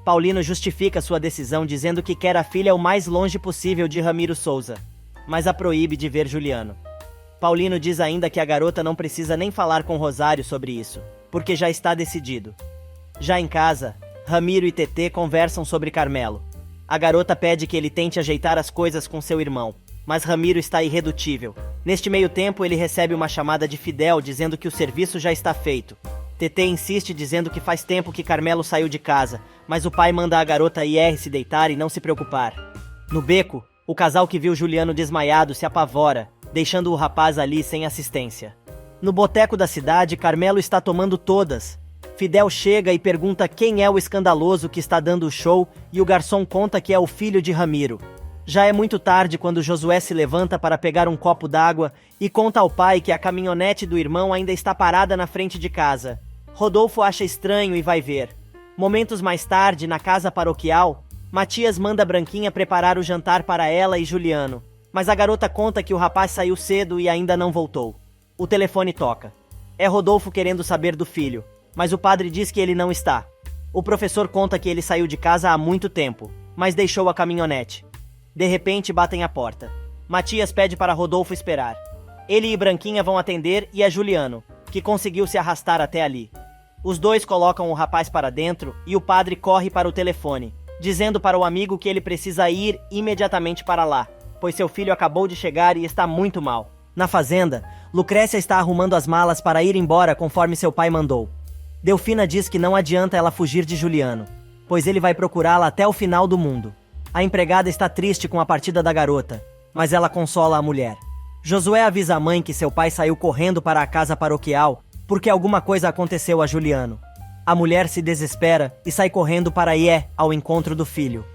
Paulino justifica sua decisão dizendo que quer a filha o mais longe possível de Ramiro Souza, mas a proíbe de ver Juliano. Paulino diz ainda que a garota não precisa nem falar com Rosário sobre isso, porque já está decidido. Já em casa, Ramiro e Tetê conversam sobre Carmelo. A garota pede que ele tente ajeitar as coisas com seu irmão, mas Ramiro está irredutível. Neste meio tempo, ele recebe uma chamada de Fidel dizendo que o serviço já está feito. Tetê insiste dizendo que faz tempo que Carmelo saiu de casa, mas o pai manda a garota ir se deitar e não se preocupar. No beco, o casal que viu Juliano desmaiado se apavora, deixando o rapaz ali sem assistência. No boteco da cidade, Carmelo está tomando todas. Fidel chega e pergunta quem é o escandaloso que está dando o show e o garçom conta que é o filho de Ramiro. Já é muito tarde quando Josué se levanta para pegar um copo d'água e conta ao pai que a caminhonete do irmão ainda está parada na frente de casa. Rodolfo acha estranho e vai ver. Momentos mais tarde, na casa paroquial, Matias manda Branquinha preparar o jantar para ela e Juliano, mas a garota conta que o rapaz saiu cedo e ainda não voltou. O telefone toca. É Rodolfo querendo saber do filho, mas o padre diz que ele não está. O professor conta que ele saiu de casa há muito tempo, mas deixou a caminhonete. De repente, batem à porta. Matias pede para Rodolfo esperar. Ele e Branquinha vão atender e é Juliano, que conseguiu se arrastar até ali. Os dois colocam o rapaz para dentro e o padre corre para o telefone, dizendo para o amigo que ele precisa ir imediatamente para lá, pois seu filho acabou de chegar e está muito mal. Na fazenda, Lucrécia está arrumando as malas para ir embora conforme seu pai mandou. Delfina diz que não adianta ela fugir de Juliano, pois ele vai procurá-la até o final do mundo. A empregada está triste com a partida da garota, mas ela consola a mulher. Josué avisa a mãe que seu pai saiu correndo para a casa paroquial porque alguma coisa aconteceu a Juliano. A mulher se desespera e sai correndo para ir ao encontro do filho.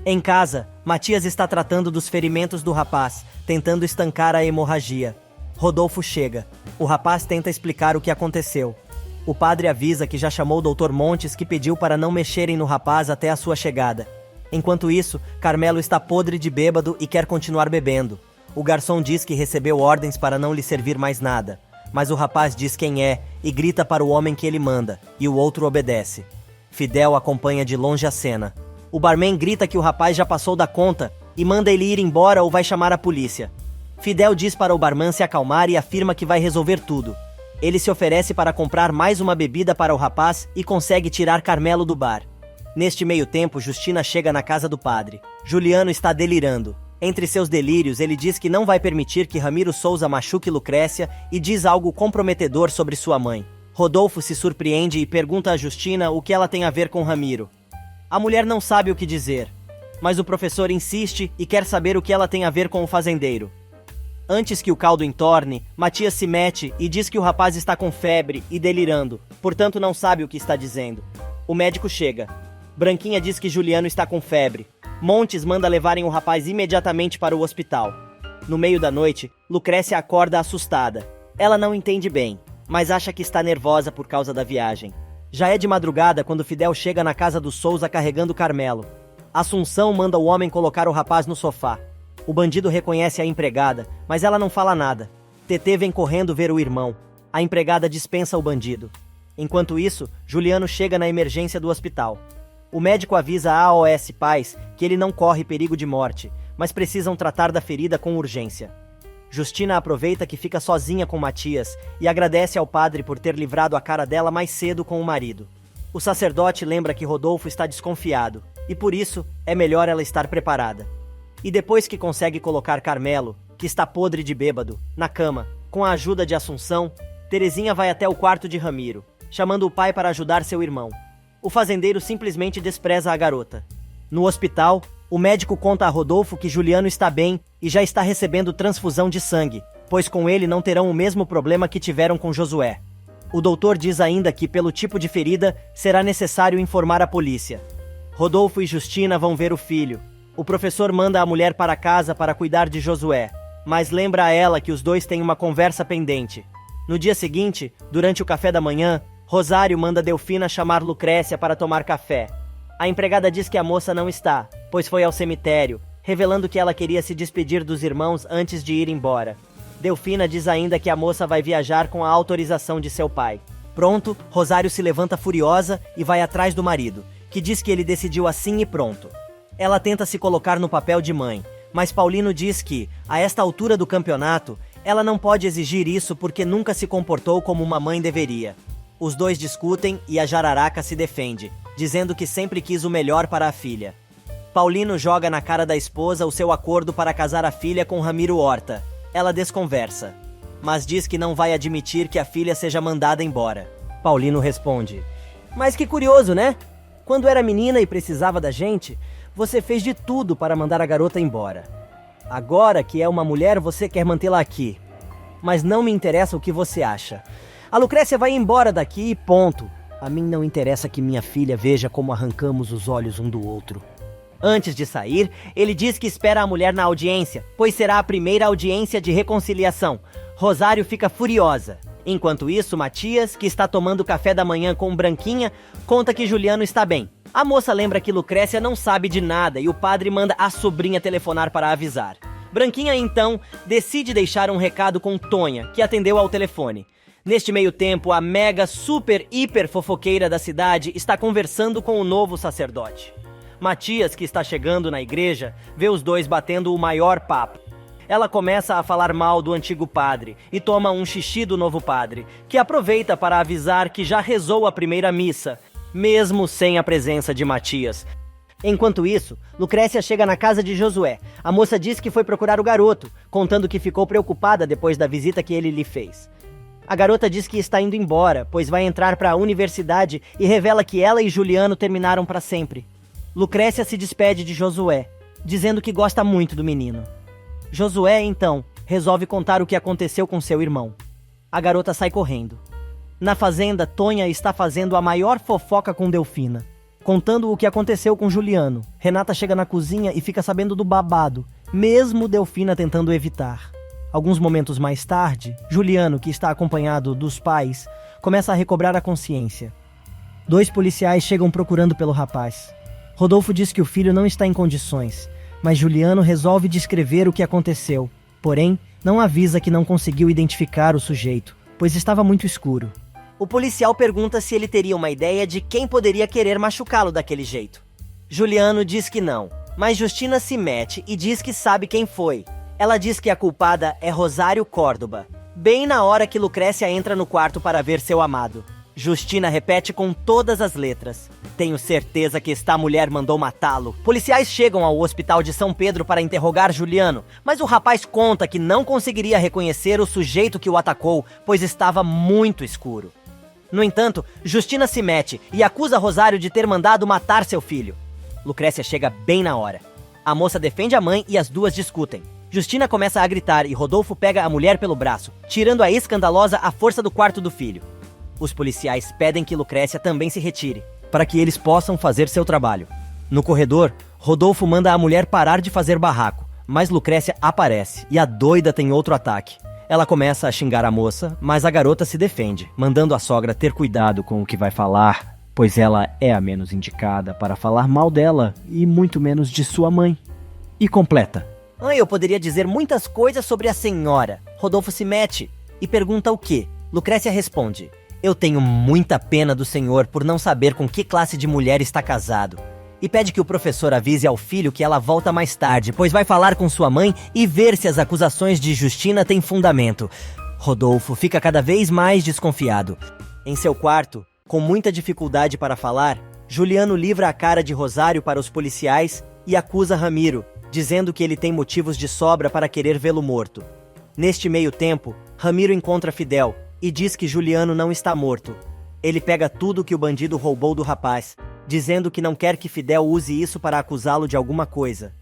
Em casa, Matias está tratando dos ferimentos do rapaz, tentando estancar a hemorragia. Rodolfo chega. O rapaz tenta explicar o que aconteceu. O padre avisa que já chamou o Dr. Montes, que pediu para não mexerem no rapaz até a sua chegada. Enquanto isso, Carmelo está podre de bêbado e quer continuar bebendo. O garçom diz que recebeu ordens para não lhe servir mais nada, mas o rapaz diz quem é e grita para o homem que ele manda, e o outro obedece. Fidel acompanha de longe a cena. O barman grita que o rapaz já passou da conta e manda ele ir embora ou vai chamar a polícia. Fidel diz para o barman se acalmar e afirma que vai resolver tudo. Ele se oferece para comprar mais uma bebida para o rapaz e consegue tirar Carmelo do bar. Neste meio tempo, Justina chega na casa do padre. Juliano está delirando. Entre seus delírios, ele diz que não vai permitir que Ramiro Souza machuque Lucrécia e diz algo comprometedor sobre sua mãe. Rodolfo se surpreende e pergunta a Justina o que ela tem a ver com Ramiro. A mulher não sabe o que dizer, mas o professor insiste e quer saber o que ela tem a ver com o fazendeiro. Antes que o caldo entorne, Matias se mete e diz que o rapaz está com febre e delirando, portanto não sabe o que está dizendo. O médico chega. Branquinha diz que Juliano está com febre. Montes manda levarem o rapaz imediatamente para o hospital. No meio da noite, Lucrécia acorda assustada. Ela não entende bem, mas acha que está nervosa por causa da viagem. Já é de madrugada quando Fidel chega na casa do Souza carregando Carmelo. Assunção manda o homem colocar o rapaz no sofá. O bandido reconhece a empregada, mas ela não fala nada. Tetê vem correndo ver o irmão. A empregada dispensa o bandido. Enquanto isso, Juliano chega na emergência do hospital. O médico avisa a AOS Paz que ele não corre perigo de morte, mas precisam tratar da ferida com urgência. Justina aproveita que fica sozinha com Matias e agradece ao padre por ter livrado a cara dela mais cedo com o marido. O sacerdote lembra que Rodolfo está desconfiado, e por isso é melhor ela estar preparada. E depois que consegue colocar Carmelo, que está podre de bêbado, na cama, com a ajuda de Assunção, Terezinha vai até o quarto de Ramiro, chamando o pai para ajudar seu irmão. O fazendeiro simplesmente despreza a garota. No hospital, o médico conta a Rodolfo que Juliano está bem e já está recebendo transfusão de sangue, pois com ele não terão o mesmo problema que tiveram com Josué. O doutor diz ainda que, pelo tipo de ferida, será necessário informar a polícia. Rodolfo e Justina vão ver o filho. O professor manda a mulher para casa para cuidar de Josué, mas lembra a ela que os dois têm uma conversa pendente. No dia seguinte, durante o café da manhã, Rosário manda Delfina chamar Lucrécia para tomar café. A empregada diz que a moça não está, pois foi ao cemitério, revelando que ela queria se despedir dos irmãos antes de ir embora. Delfina diz ainda que a moça vai viajar com a autorização de seu pai. Pronto, Rosário se levanta furiosa e vai atrás do marido, que diz que ele decidiu assim e pronto. Ela tenta se colocar no papel de mãe, mas Paulino diz que, a esta altura do campeonato, ela não pode exigir isso porque nunca se comportou como uma mãe deveria. Os dois discutem e a jararaca se defende, dizendo que sempre quis o melhor para a filha. Paulino joga na cara da esposa o seu acordo para casar a filha com Ramiro Horta. Ela desconversa, mas diz que não vai admitir que a filha seja mandada embora. Paulino responde: "Mas que curioso, né? Quando era menina e precisava da gente, você fez de tudo para mandar a garota embora. Agora que é uma mulher, você quer mantê-la aqui. Mas não me interessa o que você acha. A Lucrécia vai embora daqui e ponto. A mim não interessa que minha filha veja como arrancamos os olhos um do outro." Antes de sair, ele diz que espera a mulher na audiência, pois será a primeira audiência de reconciliação. Rosário fica furiosa. Enquanto isso, Matias, que está tomando café da manhã com Branquinha, conta que Juliano está bem. A moça lembra que Lucrécia não sabe de nada e o padre manda a sobrinha telefonar para avisar. Branquinha, então, decide deixar um recado com Tonha, que atendeu ao telefone. Neste meio tempo, a mega super hiper fofoqueira da cidade está conversando com o novo sacerdote. Matias, que está chegando na igreja, vê os dois batendo o maior papo. Ela começa a falar mal do antigo padre e toma um xixi do novo padre, que aproveita para avisar que já rezou a primeira missa, mesmo sem a presença de Matias. Enquanto isso, Lucrécia chega na casa de Josué. A moça diz que foi procurar o garoto, contando que ficou preocupada depois da visita que ele lhe fez. A garota diz que está indo embora, pois vai entrar para a universidade e revela que ela e Juliano terminaram para sempre. Lucrécia se despede de Josué, dizendo que gosta muito do menino. Josué, então, resolve contar o que aconteceu com seu irmão. A garota sai correndo. Na fazenda, Tonha está fazendo a maior fofoca com Delfina, contando o que aconteceu com Juliano. Renata chega na cozinha e fica sabendo do babado, mesmo Delfina tentando evitar. Alguns momentos mais tarde, Juliano, que está acompanhado dos pais, começa a recobrar a consciência. 2 policiais chegam procurando pelo rapaz. Rodolfo diz que o filho não está em condições, mas Juliano resolve descrever o que aconteceu. Porém, não avisa que não conseguiu identificar o sujeito, pois estava muito escuro. O policial pergunta se ele teria uma ideia de quem poderia querer machucá-lo daquele jeito. Juliano diz que não, mas Justina se mete e diz que sabe quem foi. Ela diz que a culpada é Rosário Córdoba, bem na hora que Lucrécia entra no quarto para ver seu amado. Justina repete com todas as letras: "Tenho certeza que esta mulher mandou matá-lo." Policiais chegam ao hospital de São Pedro para interrogar Juliano, mas o rapaz conta que não conseguiria reconhecer o sujeito que o atacou, pois estava muito escuro. No entanto, Justina se mete e acusa Rosário de ter mandado matar seu filho. Lucrécia chega bem na hora. A moça defende a mãe e as duas discutem. Justina começa a gritar e Rodolfo pega a mulher pelo braço, tirando a escandalosa à força do quarto do filho. Os policiais pedem que Lucrécia também se retire, para que eles possam fazer seu trabalho. No corredor, Rodolfo manda a mulher parar de fazer barraco, mas Lucrécia aparece e a doida tem outro ataque. Ela começa a xingar a moça, mas a garota se defende, mandando a sogra ter cuidado com o que vai falar, pois ela é a menos indicada para falar mal dela e muito menos de sua mãe. E completa: "Eu poderia dizer muitas coisas sobre a senhora." Rodolfo se mete e pergunta o quê. Lucrécia responde: "Eu tenho muita pena do senhor por não saber com que classe de mulher está casado." E pede que o professor avise ao filho que ela volta mais tarde, pois vai falar com sua mãe e ver se as acusações de Justina têm fundamento. Rodolfo fica cada vez mais desconfiado. Em seu quarto, com muita dificuldade para falar, Juliano livra a cara de Rosário para os policiais e acusa Ramiro, dizendo que ele tem motivos de sobra para querer vê-lo morto. Neste meio tempo, Ramiro encontra Fidel e diz que Juliano não está morto. Ele pega tudo que o bandido roubou do rapaz, dizendo que não quer que Fidel use isso para acusá-lo de alguma coisa.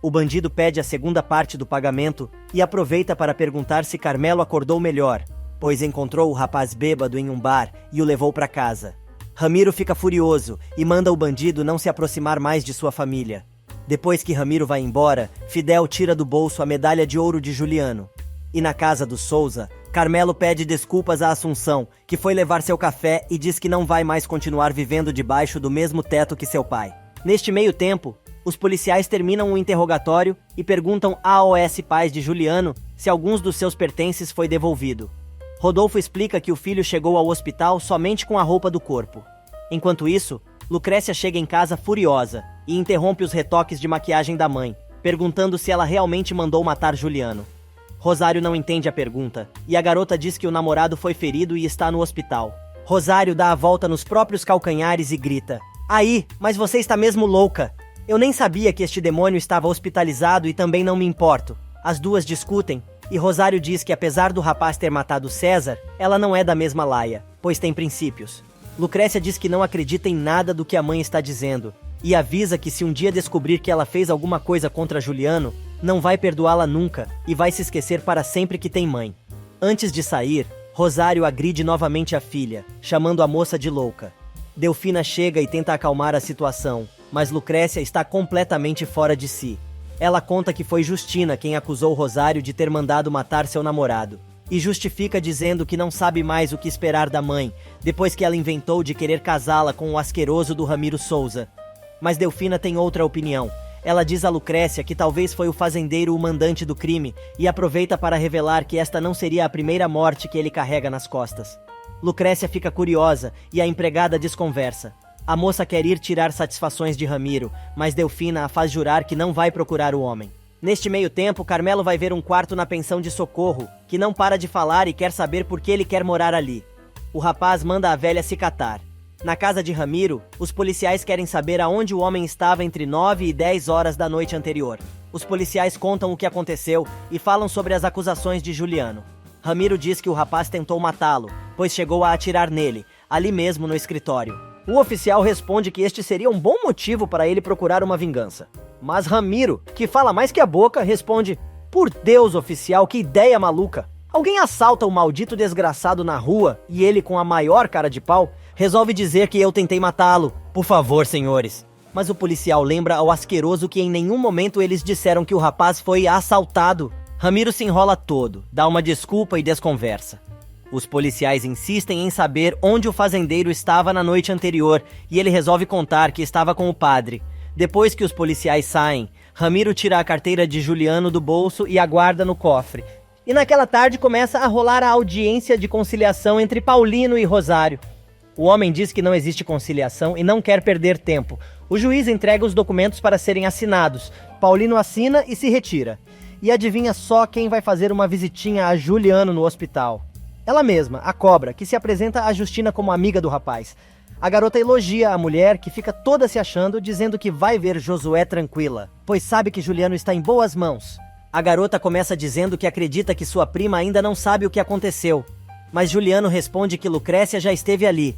O bandido pede a segunda parte do pagamento e aproveita para perguntar se Carmelo acordou melhor, pois encontrou o rapaz bêbado em um bar e o levou para casa. Ramiro fica furioso e manda o bandido não se aproximar mais de sua família. Depois que Ramiro vai embora, Fidel tira do bolso a medalha de ouro de Juliano. E na casa do Souza, Carmelo pede desculpas a Assunção, que foi levar seu café e diz que não vai mais continuar vivendo debaixo do mesmo teto que seu pai. Neste meio tempo, os policiais terminam o interrogatório e perguntam a AOS Paz de Juliano se alguns dos seus pertences foi devolvido. Rodolfo explica que o filho chegou ao hospital somente com a roupa do corpo. Enquanto isso, Lucrécia chega em casa furiosa e interrompe os retoques de maquiagem da mãe, perguntando se ela realmente mandou matar Juliano. Rosário não entende a pergunta, e a garota diz que o namorado foi ferido e está no hospital. Rosário dá a volta nos próprios calcanhares e grita: "Aí, mas você está mesmo louca! Eu nem sabia que este demônio estava hospitalizado e também não me importo." As duas discutem, e Rosário diz que apesar do rapaz ter matado César, ela não é da mesma laia, pois tem princípios. Lucrécia diz que não acredita em nada do que a mãe está dizendo, e avisa que se um dia descobrir que ela fez alguma coisa contra Juliano, não vai perdoá-la nunca e vai se esquecer para sempre que tem mãe. Antes de sair, Rosário agride novamente a filha, chamando a moça de louca. Delfina chega e tenta acalmar a situação, mas Lucrécia está completamente fora de si. Ela conta que foi Justina quem acusou Rosário de ter mandado matar seu namorado, e justifica dizendo que não sabe mais o que esperar da mãe, depois que ela inventou de querer casá-la com o asqueroso do Ramiro Souza. Mas Delfina tem outra opinião. Ela diz a Lucrécia que talvez foi o fazendeiro o mandante do crime e aproveita para revelar que esta não seria a primeira morte que ele carrega nas costas. Lucrécia fica curiosa e a empregada desconversa. A moça quer ir tirar satisfações de Ramiro, mas Delfina a faz jurar que não vai procurar o homem. Neste meio tempo, Carmelo vai ver um quarto na pensão de Socorro, que não para de falar e quer saber por que ele quer morar ali. O rapaz manda a velha se catar. Na casa de Ramiro, os policiais querem saber aonde o homem estava entre 9 e 10 horas da noite anterior. Os policiais contam o que aconteceu e falam sobre as acusações de Juliano. Ramiro diz que o rapaz tentou matá-lo, pois chegou a atirar nele, ali mesmo no escritório. O oficial responde que este seria um bom motivo para ele procurar uma vingança. Mas Ramiro, que fala mais que a boca, responde: "Por Deus, oficial, que ideia maluca! Alguém assalta o maldito desgraçado na rua e ele, com a maior cara de pau, resolve dizer que eu tentei matá-lo. Por favor, senhores." Mas o policial lembra ao asqueroso que em nenhum momento eles disseram que o rapaz foi assaltado. Ramiro se enrola todo, dá uma desculpa e desconversa. Os policiais insistem em saber onde o fazendeiro estava na noite anterior e ele resolve contar que estava com o padre. Depois que os policiais saem, Ramiro tira a carteira de Juliano do bolso e a guarda no cofre. E naquela tarde começa a rolar a audiência de conciliação entre Paulino e Rosário. O homem diz que não existe conciliação e não quer perder tempo. O juiz entrega os documentos para serem assinados. Paulino assina e se retira. E adivinha só quem vai fazer uma visitinha a Juliano no hospital? Ela mesma, a Cobra, que se apresenta a Justina como amiga do rapaz. A garota elogia a mulher, que fica toda se achando, dizendo que vai ver Josué tranquila, pois sabe que Juliano está em boas mãos. A garota começa dizendo que acredita que sua prima ainda não sabe o que aconteceu, mas Juliano responde que Lucrécia já esteve ali.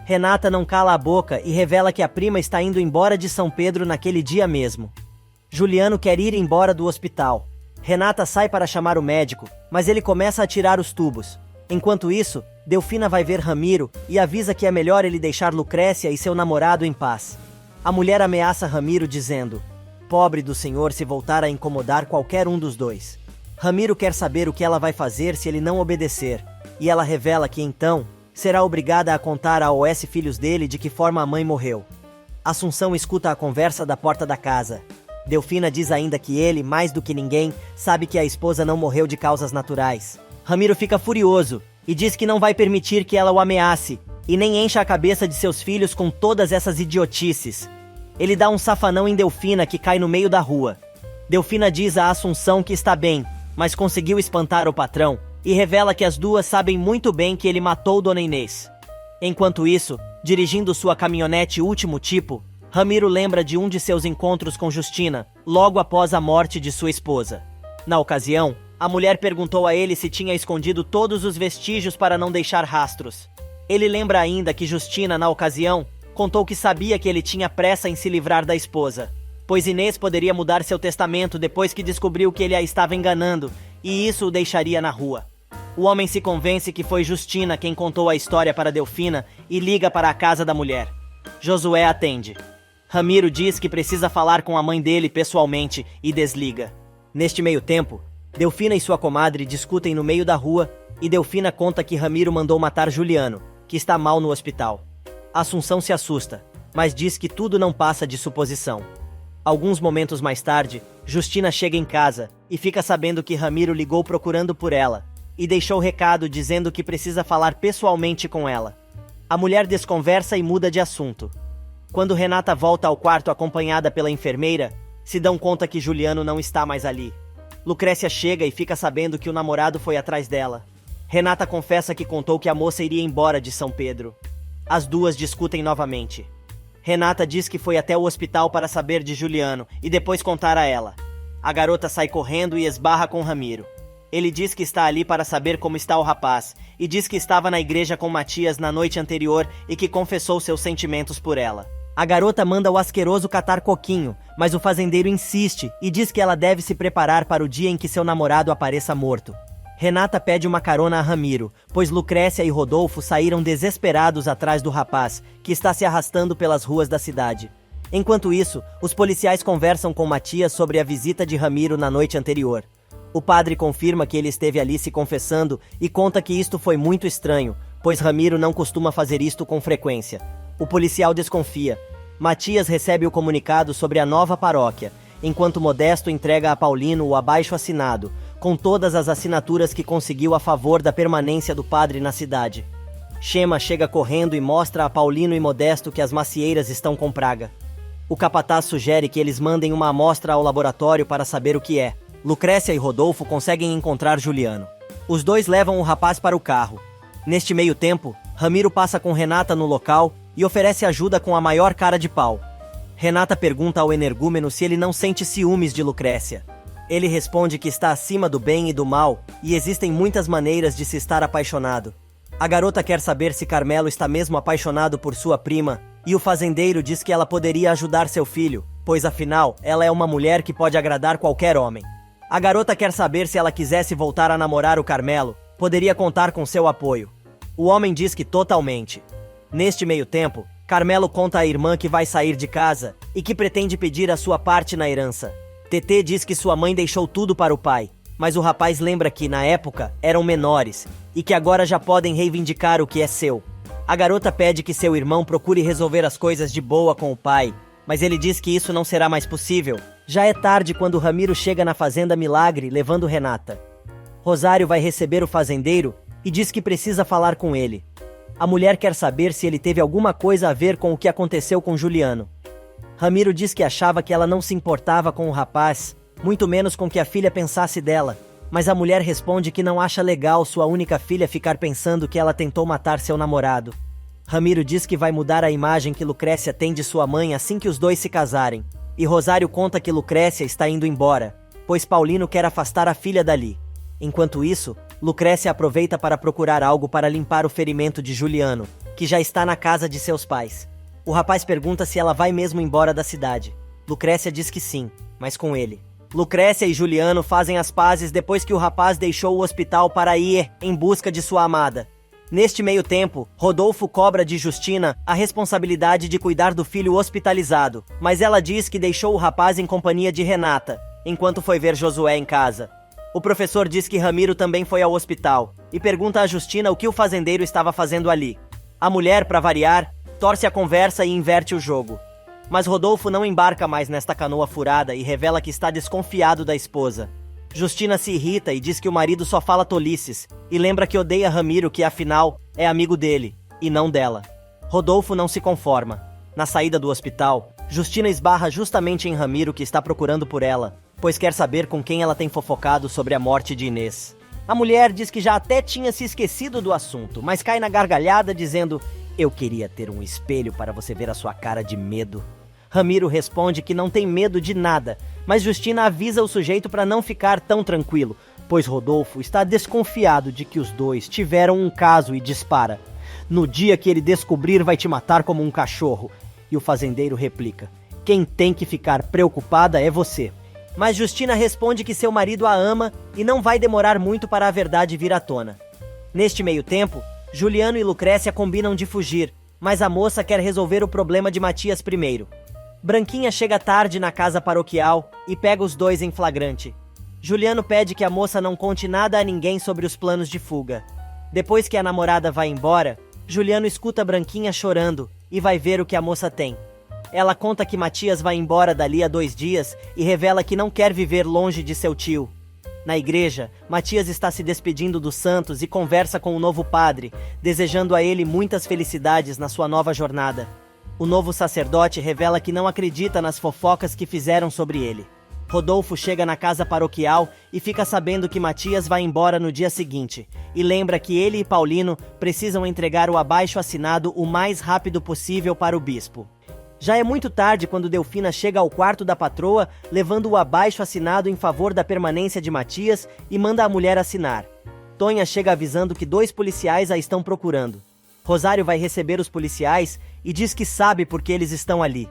Renata não cala a boca e revela que a prima está indo embora de São Pedro naquele dia mesmo. Juliano quer ir embora do hospital. Renata sai para chamar o médico, mas ele começa a tirar os tubos. Enquanto isso, Delfina vai ver Ramiro e avisa que é melhor ele deixar Lucrécia e seu namorado em paz. A mulher ameaça Ramiro dizendo: "Pobre do senhor se voltar a incomodar qualquer um dos dois." Ramiro quer saber o que ela vai fazer se ele não obedecer, e ela revela que então será obrigada a contar a OS filhos dele de que forma a mãe morreu. Assunção escuta a conversa da porta da casa. Delfina diz ainda que ele, mais do que ninguém, sabe que a esposa não morreu de causas naturais. Ramiro fica furioso e diz que não vai permitir que ela o ameace e nem encha a cabeça de seus filhos com todas essas idiotices. Ele dá um safanão em Delfina, que cai no meio da rua. Delfina diz a Assunção que está bem, mas conseguiu espantar o patrão e revela que as duas sabem muito bem que ele matou Dona Inês. Enquanto isso, dirigindo sua caminhonete último tipo, Ramiro lembra de um de seus encontros com Justina, logo após a morte de sua esposa. Na ocasião, a mulher perguntou a ele se tinha escondido todos os vestígios para não deixar rastros. Ele lembra ainda que Justina, na ocasião, contou que sabia que ele tinha pressa em se livrar da esposa, pois Inês poderia mudar seu testamento depois que descobriu que ele a estava enganando, e isso o deixaria na rua. O homem se convence que foi Justina quem contou a história para Delfina e liga para a casa da mulher. Josué atende. Ramiro diz que precisa falar com a mãe dele pessoalmente e desliga. Neste meio tempo, Delfina e sua comadre discutem no meio da rua e Delfina conta que Ramiro mandou matar Juliano, que está mal no hospital. Assunção se assusta, mas diz que tudo não passa de suposição. Alguns momentos mais tarde, Justina chega em casa e fica sabendo que Ramiro ligou procurando por ela e deixou recado dizendo que precisa falar pessoalmente com ela. A mulher desconversa e muda de assunto. Quando Renata volta ao quarto acompanhada pela enfermeira, se dão conta que Juliano não está mais ali. Lucrécia chega e fica sabendo que o namorado foi atrás dela. Renata confessa que contou que a moça iria embora de São Pedro. As duas discutem novamente. Renata diz que foi até o hospital para saber de Juliano e depois contar a ela. A garota sai correndo e esbarra com Ramiro. Ele diz que está ali para saber como está o rapaz e diz que estava na igreja com Matias na noite anterior e que confessou seus sentimentos por ela. A garota manda o asqueroso catar coquinho, mas o fazendeiro insiste e diz que ela deve se preparar para o dia em que seu namorado apareça morto. Renata pede uma carona a Ramiro, pois Lucrécia e Rodolfo saíram desesperados atrás do rapaz, que está se arrastando pelas ruas da cidade. Enquanto isso, os policiais conversam com Matias sobre a visita de Ramiro na noite anterior. O padre confirma que ele esteve ali se confessando e conta que isto foi muito estranho, pois Ramiro não costuma fazer isto com frequência. O policial desconfia. Matias recebe o comunicado sobre a nova paróquia, enquanto Modesto entrega a Paulino o abaixo-assinado, com todas as assinaturas que conseguiu a favor da permanência do padre na cidade. Chema chega correndo e mostra a Paulino e Modesto que as macieiras estão com praga. O capataz sugere que eles mandem uma amostra ao laboratório para saber o que é. Lucrécia e Rodolfo conseguem encontrar Juliano. Os dois levam o rapaz para o carro. Neste meio tempo, Ramiro passa com Renata no local e oferece ajuda com a maior cara de pau. Renata pergunta ao energúmeno se ele não sente ciúmes de Lucrécia. Ele responde que está acima do bem e do mal e existem muitas maneiras de se estar apaixonado. A garota quer saber se Carmelo está mesmo apaixonado por sua prima e o fazendeiro diz que ela poderia ajudar seu filho, pois afinal ela é uma mulher que pode agradar qualquer homem. A garota quer saber se ela quisesse voltar a namorar o Carmelo, poderia contar com seu apoio. O homem diz que totalmente. Neste meio tempo, Carmelo conta à irmã que vai sair de casa e que pretende pedir a sua parte na herança. TT diz que sua mãe deixou tudo para o pai, mas o rapaz lembra que, na época, eram menores e que agora já podem reivindicar o que é seu. A garota pede que seu irmão procure resolver as coisas de boa com o pai, mas ele diz que isso não será mais possível. Já é tarde quando Ramiro chega na fazenda Milagre levando Renata. Rosário vai receber o fazendeiro e diz que precisa falar com ele. A mulher quer saber se ele teve alguma coisa a ver com o que aconteceu com Juliano. Ramiro diz que achava que ela não se importava com o rapaz, muito menos com que a filha pensasse dela, mas a mulher responde que não acha legal sua única filha ficar pensando que ela tentou matar seu namorado. Ramiro diz que vai mudar a imagem que Lucrécia tem de sua mãe assim que os dois se casarem, e Rosário conta que Lucrécia está indo embora, pois Paulino quer afastar a filha dali. Enquanto isso, Lucrécia aproveita para procurar algo para limpar o ferimento de Juliano, que já está na casa de seus pais. O rapaz pergunta se ela vai mesmo embora da cidade. Lucrécia diz que sim, mas com ele. Lucrécia e Juliano fazem as pazes depois que o rapaz deixou o hospital para ir em busca de sua amada. Neste meio tempo, Rodolfo cobra de Justina a responsabilidade de cuidar do filho hospitalizado, mas ela diz que deixou o rapaz em companhia de Renata, enquanto foi ver Josué em casa. O professor diz que Ramiro também foi ao hospital e pergunta a Justina o que o fazendeiro estava fazendo ali. A mulher, para variar, torce a conversa e inverte o jogo. Mas Rodolfo não embarca mais nesta canoa furada e revela que está desconfiado da esposa. Justina se irrita e diz que o marido só fala tolices e lembra que odeia Ramiro, que afinal é amigo dele e não dela. Rodolfo não se conforma. Na saída do hospital, Justina esbarra justamente em Ramiro, que está procurando por ela, pois quer saber com quem ela tem fofocado sobre a morte de Inês. A mulher diz que já até tinha se esquecido do assunto, mas cai na gargalhada dizendo: "Eu queria ter um espelho para você ver a sua cara de medo." Ramiro responde que não tem medo de nada, mas Justina avisa o sujeito para não ficar tão tranquilo, pois Rodolfo está desconfiado de que os dois tiveram um caso e dispara. No dia que ele descobrir, vai te matar como um cachorro. E o fazendeiro replica: quem tem que ficar preocupada é você. Mas Justina responde que seu marido a ama e não vai demorar muito para a verdade vir à tona. Neste meio tempo, Juliano e Lucrécia combinam de fugir, mas a moça quer resolver o problema de Matias primeiro. Branquinha chega tarde na casa paroquial e pega os dois em flagrante. Juliano pede que a moça não conte nada a ninguém sobre os planos de fuga. Depois que a namorada vai embora, Juliano escuta Branquinha chorando e vai ver o que a moça tem. Ela conta que Matias vai embora dali a 2 dias e revela que não quer viver longe de seu tio. Na igreja, Matias está se despedindo dos santos e conversa com o novo padre, desejando a ele muitas felicidades na sua nova jornada. O novo sacerdote revela que não acredita nas fofocas que fizeram sobre ele. Rodolfo chega na casa paroquial e fica sabendo que Matias vai embora no dia seguinte, e lembra que ele e Paulino precisam entregar o abaixo-assinado o mais rápido possível para o bispo. Já é muito tarde quando Delfina chega ao quarto da patroa, levando o abaixo-assinado em favor da permanência de Matias e manda a mulher assinar. Tonha chega avisando que 2 policiais a estão procurando. Rosário vai receber os policiais e diz que sabe por que eles estão ali.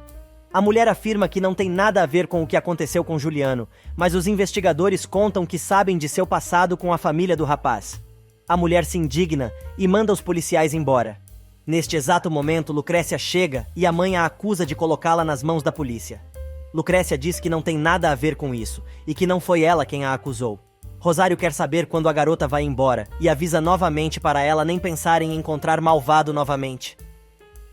A mulher afirma que não tem nada a ver com o que aconteceu com Juliano, mas os investigadores contam que sabem de seu passado com a família do rapaz. A mulher se indigna e manda os policiais embora. Neste exato momento, Lucrécia chega e a mãe a acusa de colocá-la nas mãos da polícia. Lucrécia diz que não tem nada a ver com isso e que não foi ela quem a acusou. Rosário quer saber quando a garota vai embora e avisa novamente para ela nem pensar em encontrar Malvado novamente.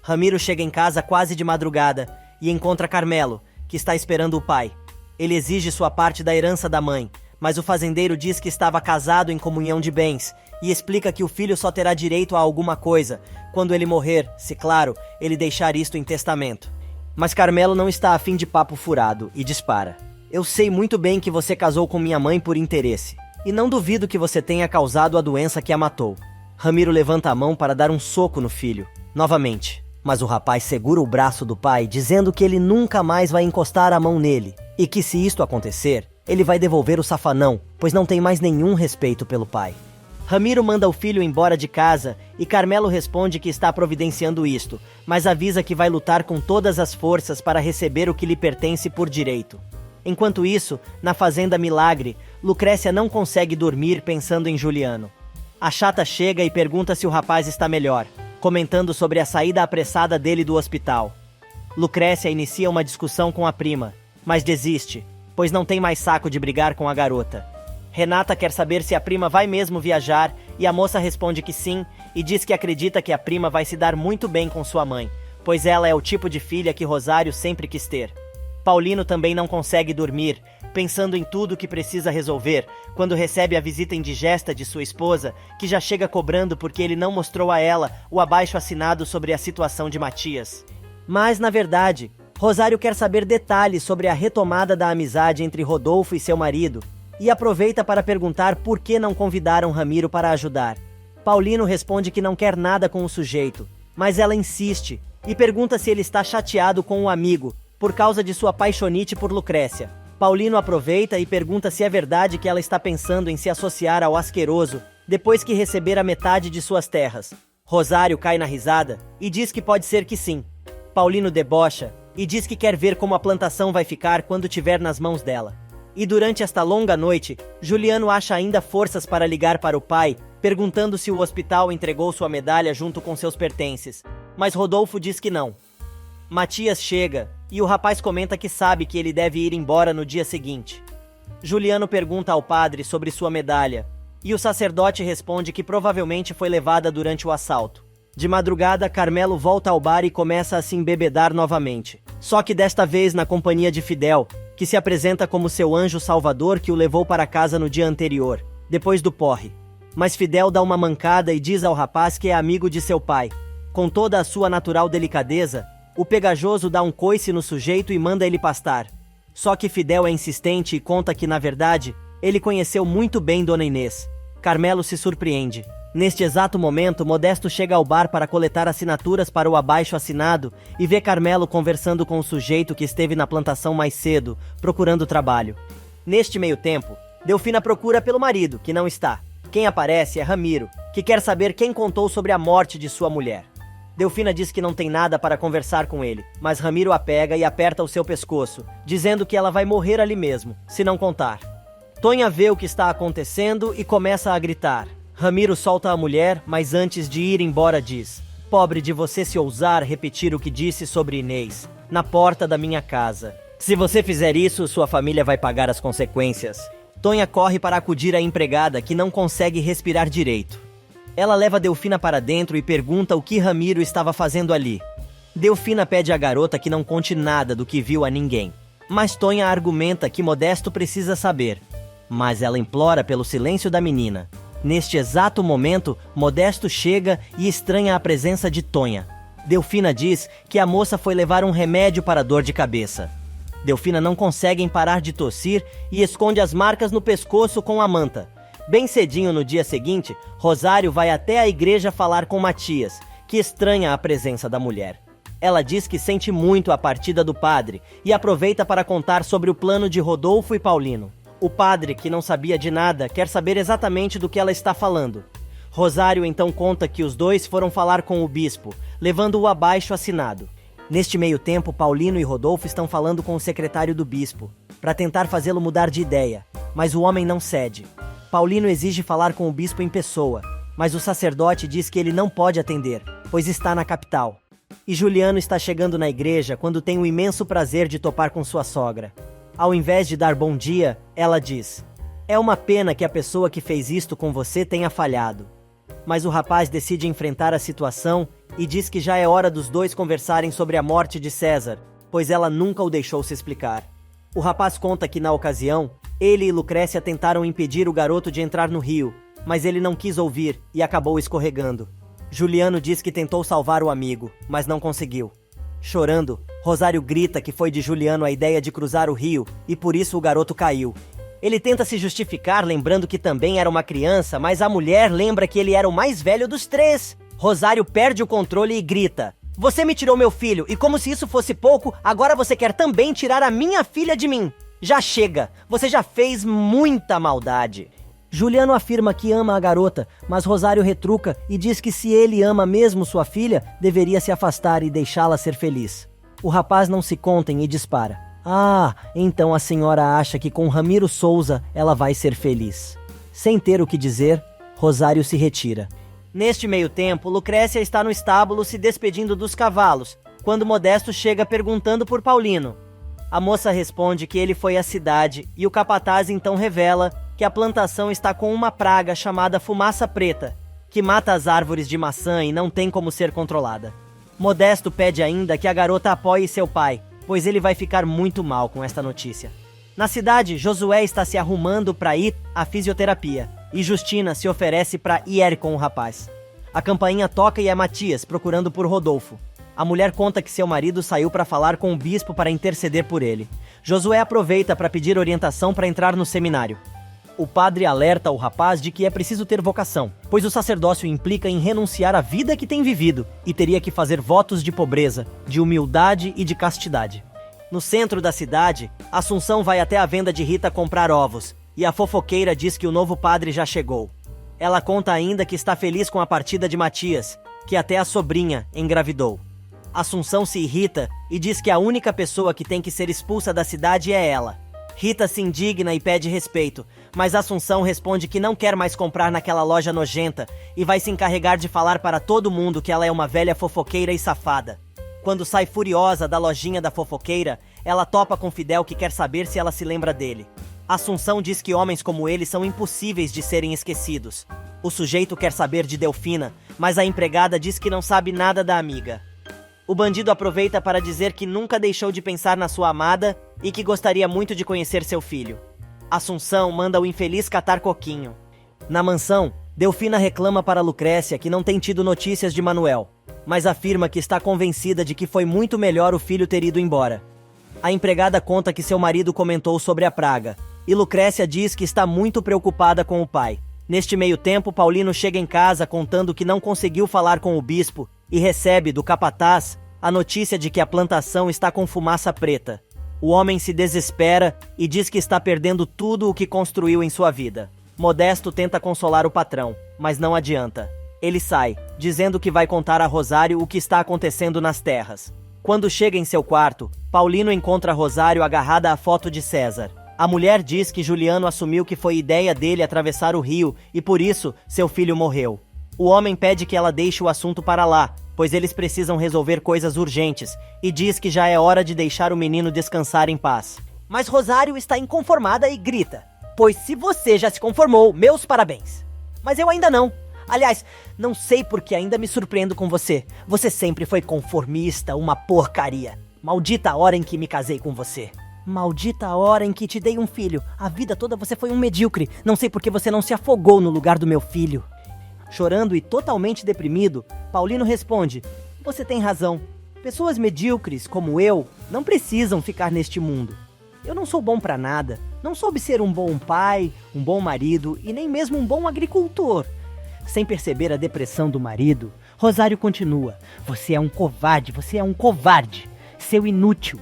Ramiro chega em casa quase de madrugada e encontra Carmelo, que está esperando o pai. Ele exige sua parte da herança da mãe, mas o fazendeiro diz que estava casado em comunhão de bens e explica que o filho só terá direito a alguma coisa quando ele morrer, se claro, ele deixar isto em testamento. Mas Carmelo não está afim de papo furado e dispara: eu sei muito bem que você casou com minha mãe por interesse, e não duvido que você tenha causado a doença que a matou. Ramiro levanta a mão para dar um soco no filho, novamente, mas o rapaz segura o braço do pai, dizendo que ele nunca mais vai encostar a mão nele, e que se isto acontecer, ele vai devolver o safanão, pois não tem mais nenhum respeito pelo pai. Ramiro manda o filho embora de casa e Carmelo responde que está providenciando isto, mas avisa que vai lutar com todas as forças para receber o que lhe pertence por direito. Enquanto isso, na fazenda Milagre, Lucrécia não consegue dormir pensando em Juliano. A chata chega e pergunta se o rapaz está melhor, comentando sobre a saída apressada dele do hospital. Lucrécia inicia uma discussão com a prima, mas desiste, pois não tem mais saco de brigar com a garota. Renata quer saber se a prima vai mesmo viajar e a moça responde que sim e diz que acredita que a prima vai se dar muito bem com sua mãe, pois ela é o tipo de filha que Rosário sempre quis ter. Paulino também não consegue dormir, pensando em tudo que precisa resolver, quando recebe a visita indigesta de sua esposa, que já chega cobrando porque ele não mostrou a ela o abaixo-assinado sobre a situação de Matias. Mas, na verdade, Rosário quer saber detalhes sobre a retomada da amizade entre Rodolfo e seu marido, e aproveita para perguntar por que não convidaram Ramiro para ajudar. Paulino responde que não quer nada com o sujeito, mas ela insiste e pergunta se ele está chateado com o amigo, por causa de sua paixonite por Lucrécia. Paulino aproveita e pergunta se é verdade que ela está pensando em se associar ao asqueroso depois que receber a metade de suas terras. Rosário cai na risada e diz que pode ser que sim. Paulino debocha e diz que quer ver como a plantação vai ficar quando tiver nas mãos dela. E durante esta longa noite, Juliano acha ainda forças para ligar para o pai, perguntando se o hospital entregou sua medalha junto com seus pertences, mas Rodolfo diz que não. Matias chega e o rapaz comenta que sabe que ele deve ir embora no dia seguinte. Juliano pergunta ao padre sobre sua medalha, e o sacerdote responde que provavelmente foi levada durante o assalto. De madrugada, Carmelo volta ao bar e começa a se embebedar novamente, só que desta vez na companhia de Fidel, que se apresenta como seu anjo salvador que o levou para casa no dia anterior, depois do porre. Mas Fidel dá uma mancada e diz ao rapaz que é amigo de seu pai. Com toda a sua natural delicadeza, o pegajoso dá um coice no sujeito e manda ele pastar. Só que Fidel é insistente e conta que, na verdade, ele conheceu muito bem Dona Inês. Carmelo se surpreende. Neste exato momento, Modesto chega ao bar para coletar assinaturas para o abaixo-assinado e vê Carmelo conversando com o sujeito que esteve na plantação mais cedo, procurando trabalho. Neste meio tempo, Delfina procura pelo marido, que não está. Quem aparece é Ramiro, que quer saber quem contou sobre a morte de sua mulher. Delfina diz que não tem nada para conversar com ele, mas Ramiro a pega e aperta o seu pescoço, dizendo que ela vai morrer ali mesmo, se não contar. Tonha vê o que está acontecendo e começa a gritar. Ramiro solta a mulher, mas antes de ir embora diz: "Pobre de você se ousar repetir o que disse sobre Inês, na porta da minha casa. Se você fizer isso, sua família vai pagar as consequências." Tonha corre para acudir a empregada, que não consegue respirar direito. Ela leva Delfina para dentro e pergunta o que Ramiro estava fazendo ali. Delfina pede à garota que não conte nada do que viu a ninguém, mas Tonha argumenta que Modesto precisa saber. Mas ela implora pelo silêncio da menina. Neste exato momento, Modesto chega e estranha a presença de Tonha. Delfina diz que a moça foi levar um remédio para dor de cabeça. Delfina não consegue parar de tossir e esconde as marcas no pescoço com a manta. Bem cedinho no dia seguinte, Rosário vai até a igreja falar com Matias, que estranha a presença da mulher. Ela diz que sente muito a partida do padre e aproveita para contar sobre o plano de Rodolfo e Paulino. O padre, que não sabia de nada, quer saber exatamente do que ela está falando. Rosário então conta que os dois foram falar com o bispo, levando-o abaixo-assinado. Neste meio tempo, Paulino e Rodolfo estão falando com o secretário do bispo, para tentar fazê-lo mudar de ideia, mas o homem não cede. Paulino exige falar com o bispo em pessoa, mas o sacerdote diz que ele não pode atender, pois está na capital. E Juliano está chegando na igreja quando tem o imenso prazer de topar com sua sogra. Ao invés de dar bom dia, ela diz: "É uma pena que a pessoa que fez isto com você tenha falhado." Mas o rapaz decide enfrentar a situação e diz que já é hora dos dois conversarem sobre a morte de César, pois ela nunca o deixou se explicar. O rapaz conta que na ocasião, ele e Lucrécia tentaram impedir o garoto de entrar no rio, mas ele não quis ouvir e acabou escorregando. Juliano diz que tentou salvar o amigo, mas não conseguiu. Chorando, Rosário grita que foi de Juliano a ideia de cruzar o rio e por isso o garoto caiu. Ele tenta se justificar lembrando que também era uma criança, mas a mulher lembra que ele era o mais velho dos três. Rosário perde o controle e grita: "Você me tirou meu filho e como se isso fosse pouco, agora você quer também tirar a minha filha de mim. Já chega, você já fez muita maldade." Juliano afirma que ama a garota, mas Rosário retruca e diz que se ele ama mesmo sua filha, deveria se afastar e deixá-la ser feliz. O rapaz não se contém e dispara: "Ah, então a senhora acha que com Ramiro Souza ela vai ser feliz." Sem ter o que dizer, Rosário se retira. Neste meio tempo, Lucrécia está no estábulo se despedindo dos cavalos, quando Modesto chega perguntando por Paulino. A moça responde que ele foi à cidade e o capataz então revela que a plantação está com uma praga chamada fumaça preta, que mata as árvores de maçã e não tem como ser controlada. Modesto pede ainda que a garota apoie seu pai, pois ele vai ficar muito mal com esta notícia. Na cidade, Josué está se arrumando para ir à fisioterapia, e Justina se oferece para ir com o rapaz. A campainha toca e é Matias, procurando por Rodolfo. A mulher conta que seu marido saiu para falar com o bispo para interceder por ele. Josué aproveita para pedir orientação para entrar no seminário. O padre alerta o rapaz de que é preciso ter vocação, pois o sacerdócio implica em renunciar à vida que tem vivido e teria que fazer votos de pobreza, de humildade e de castidade. No centro da cidade, Assunção vai até a venda de Rita comprar ovos, e a fofoqueira diz que o novo padre já chegou. Ela conta ainda que está feliz com a partida de Matias, que até a sobrinha engravidou. Assunção se irrita e diz que a única pessoa que tem que ser expulsa da cidade é ela. Rita se indigna e pede respeito, mas Assunção responde que não quer mais comprar naquela loja nojenta e vai se encarregar de falar para todo mundo que ela é uma velha fofoqueira e safada. Quando sai furiosa da lojinha da fofoqueira, ela topa com Fidel, que quer saber se ela se lembra dele. Assunção diz que homens como ele são impossíveis de serem esquecidos. O sujeito quer saber de Delfina, mas a empregada diz que não sabe nada da amiga. O bandido aproveita para dizer que nunca deixou de pensar na sua amada e que gostaria muito de conhecer seu filho. Assunção manda o infeliz catar coquinho. Na mansão, Delfina reclama para Lucrécia que não tem tido notícias de Manuel, mas afirma que está convencida de que foi muito melhor o filho ter ido embora. A empregada conta que seu marido comentou sobre a praga, e Lucrécia diz que está muito preocupada com o pai. Neste meio tempo, Paulino chega em casa contando que não conseguiu falar com o bispo e recebe do capataz a notícia de que a plantação está com fumaça preta. O homem se desespera e diz que está perdendo tudo o que construiu em sua vida. Modesto tenta consolar o patrão, mas não adianta. Ele sai, dizendo que vai contar a Rosário o que está acontecendo nas terras. Quando chega em seu quarto, Paulino encontra Rosário agarrada à foto de César. A mulher diz que Juliano assumiu que foi ideia dele atravessar o rio e por isso seu filho morreu. O homem pede que ela deixe o assunto para lá, pois eles precisam resolver coisas urgentes, e diz que já é hora de deixar o menino descansar em paz. Mas Rosário está inconformada e grita: "Pois se você já se conformou, meus parabéns. Mas eu ainda não. Aliás, não sei por que ainda me surpreendo com você. Você sempre foi conformista, uma porcaria. Maldita a hora em que me casei com você. Maldita a hora em que te dei um filho. A vida toda você foi um medíocre. Não sei por que você não se afogou no lugar do meu filho." Chorando e totalmente deprimido, Paulino responde: "Você tem razão. Pessoas medíocres como eu não precisam ficar neste mundo. Eu não sou bom pra nada. Não soube ser um bom pai, um bom marido e nem mesmo um bom agricultor." Sem perceber a depressão do marido, Rosário continua: "Você é um covarde, você é um covarde. Seu inútil.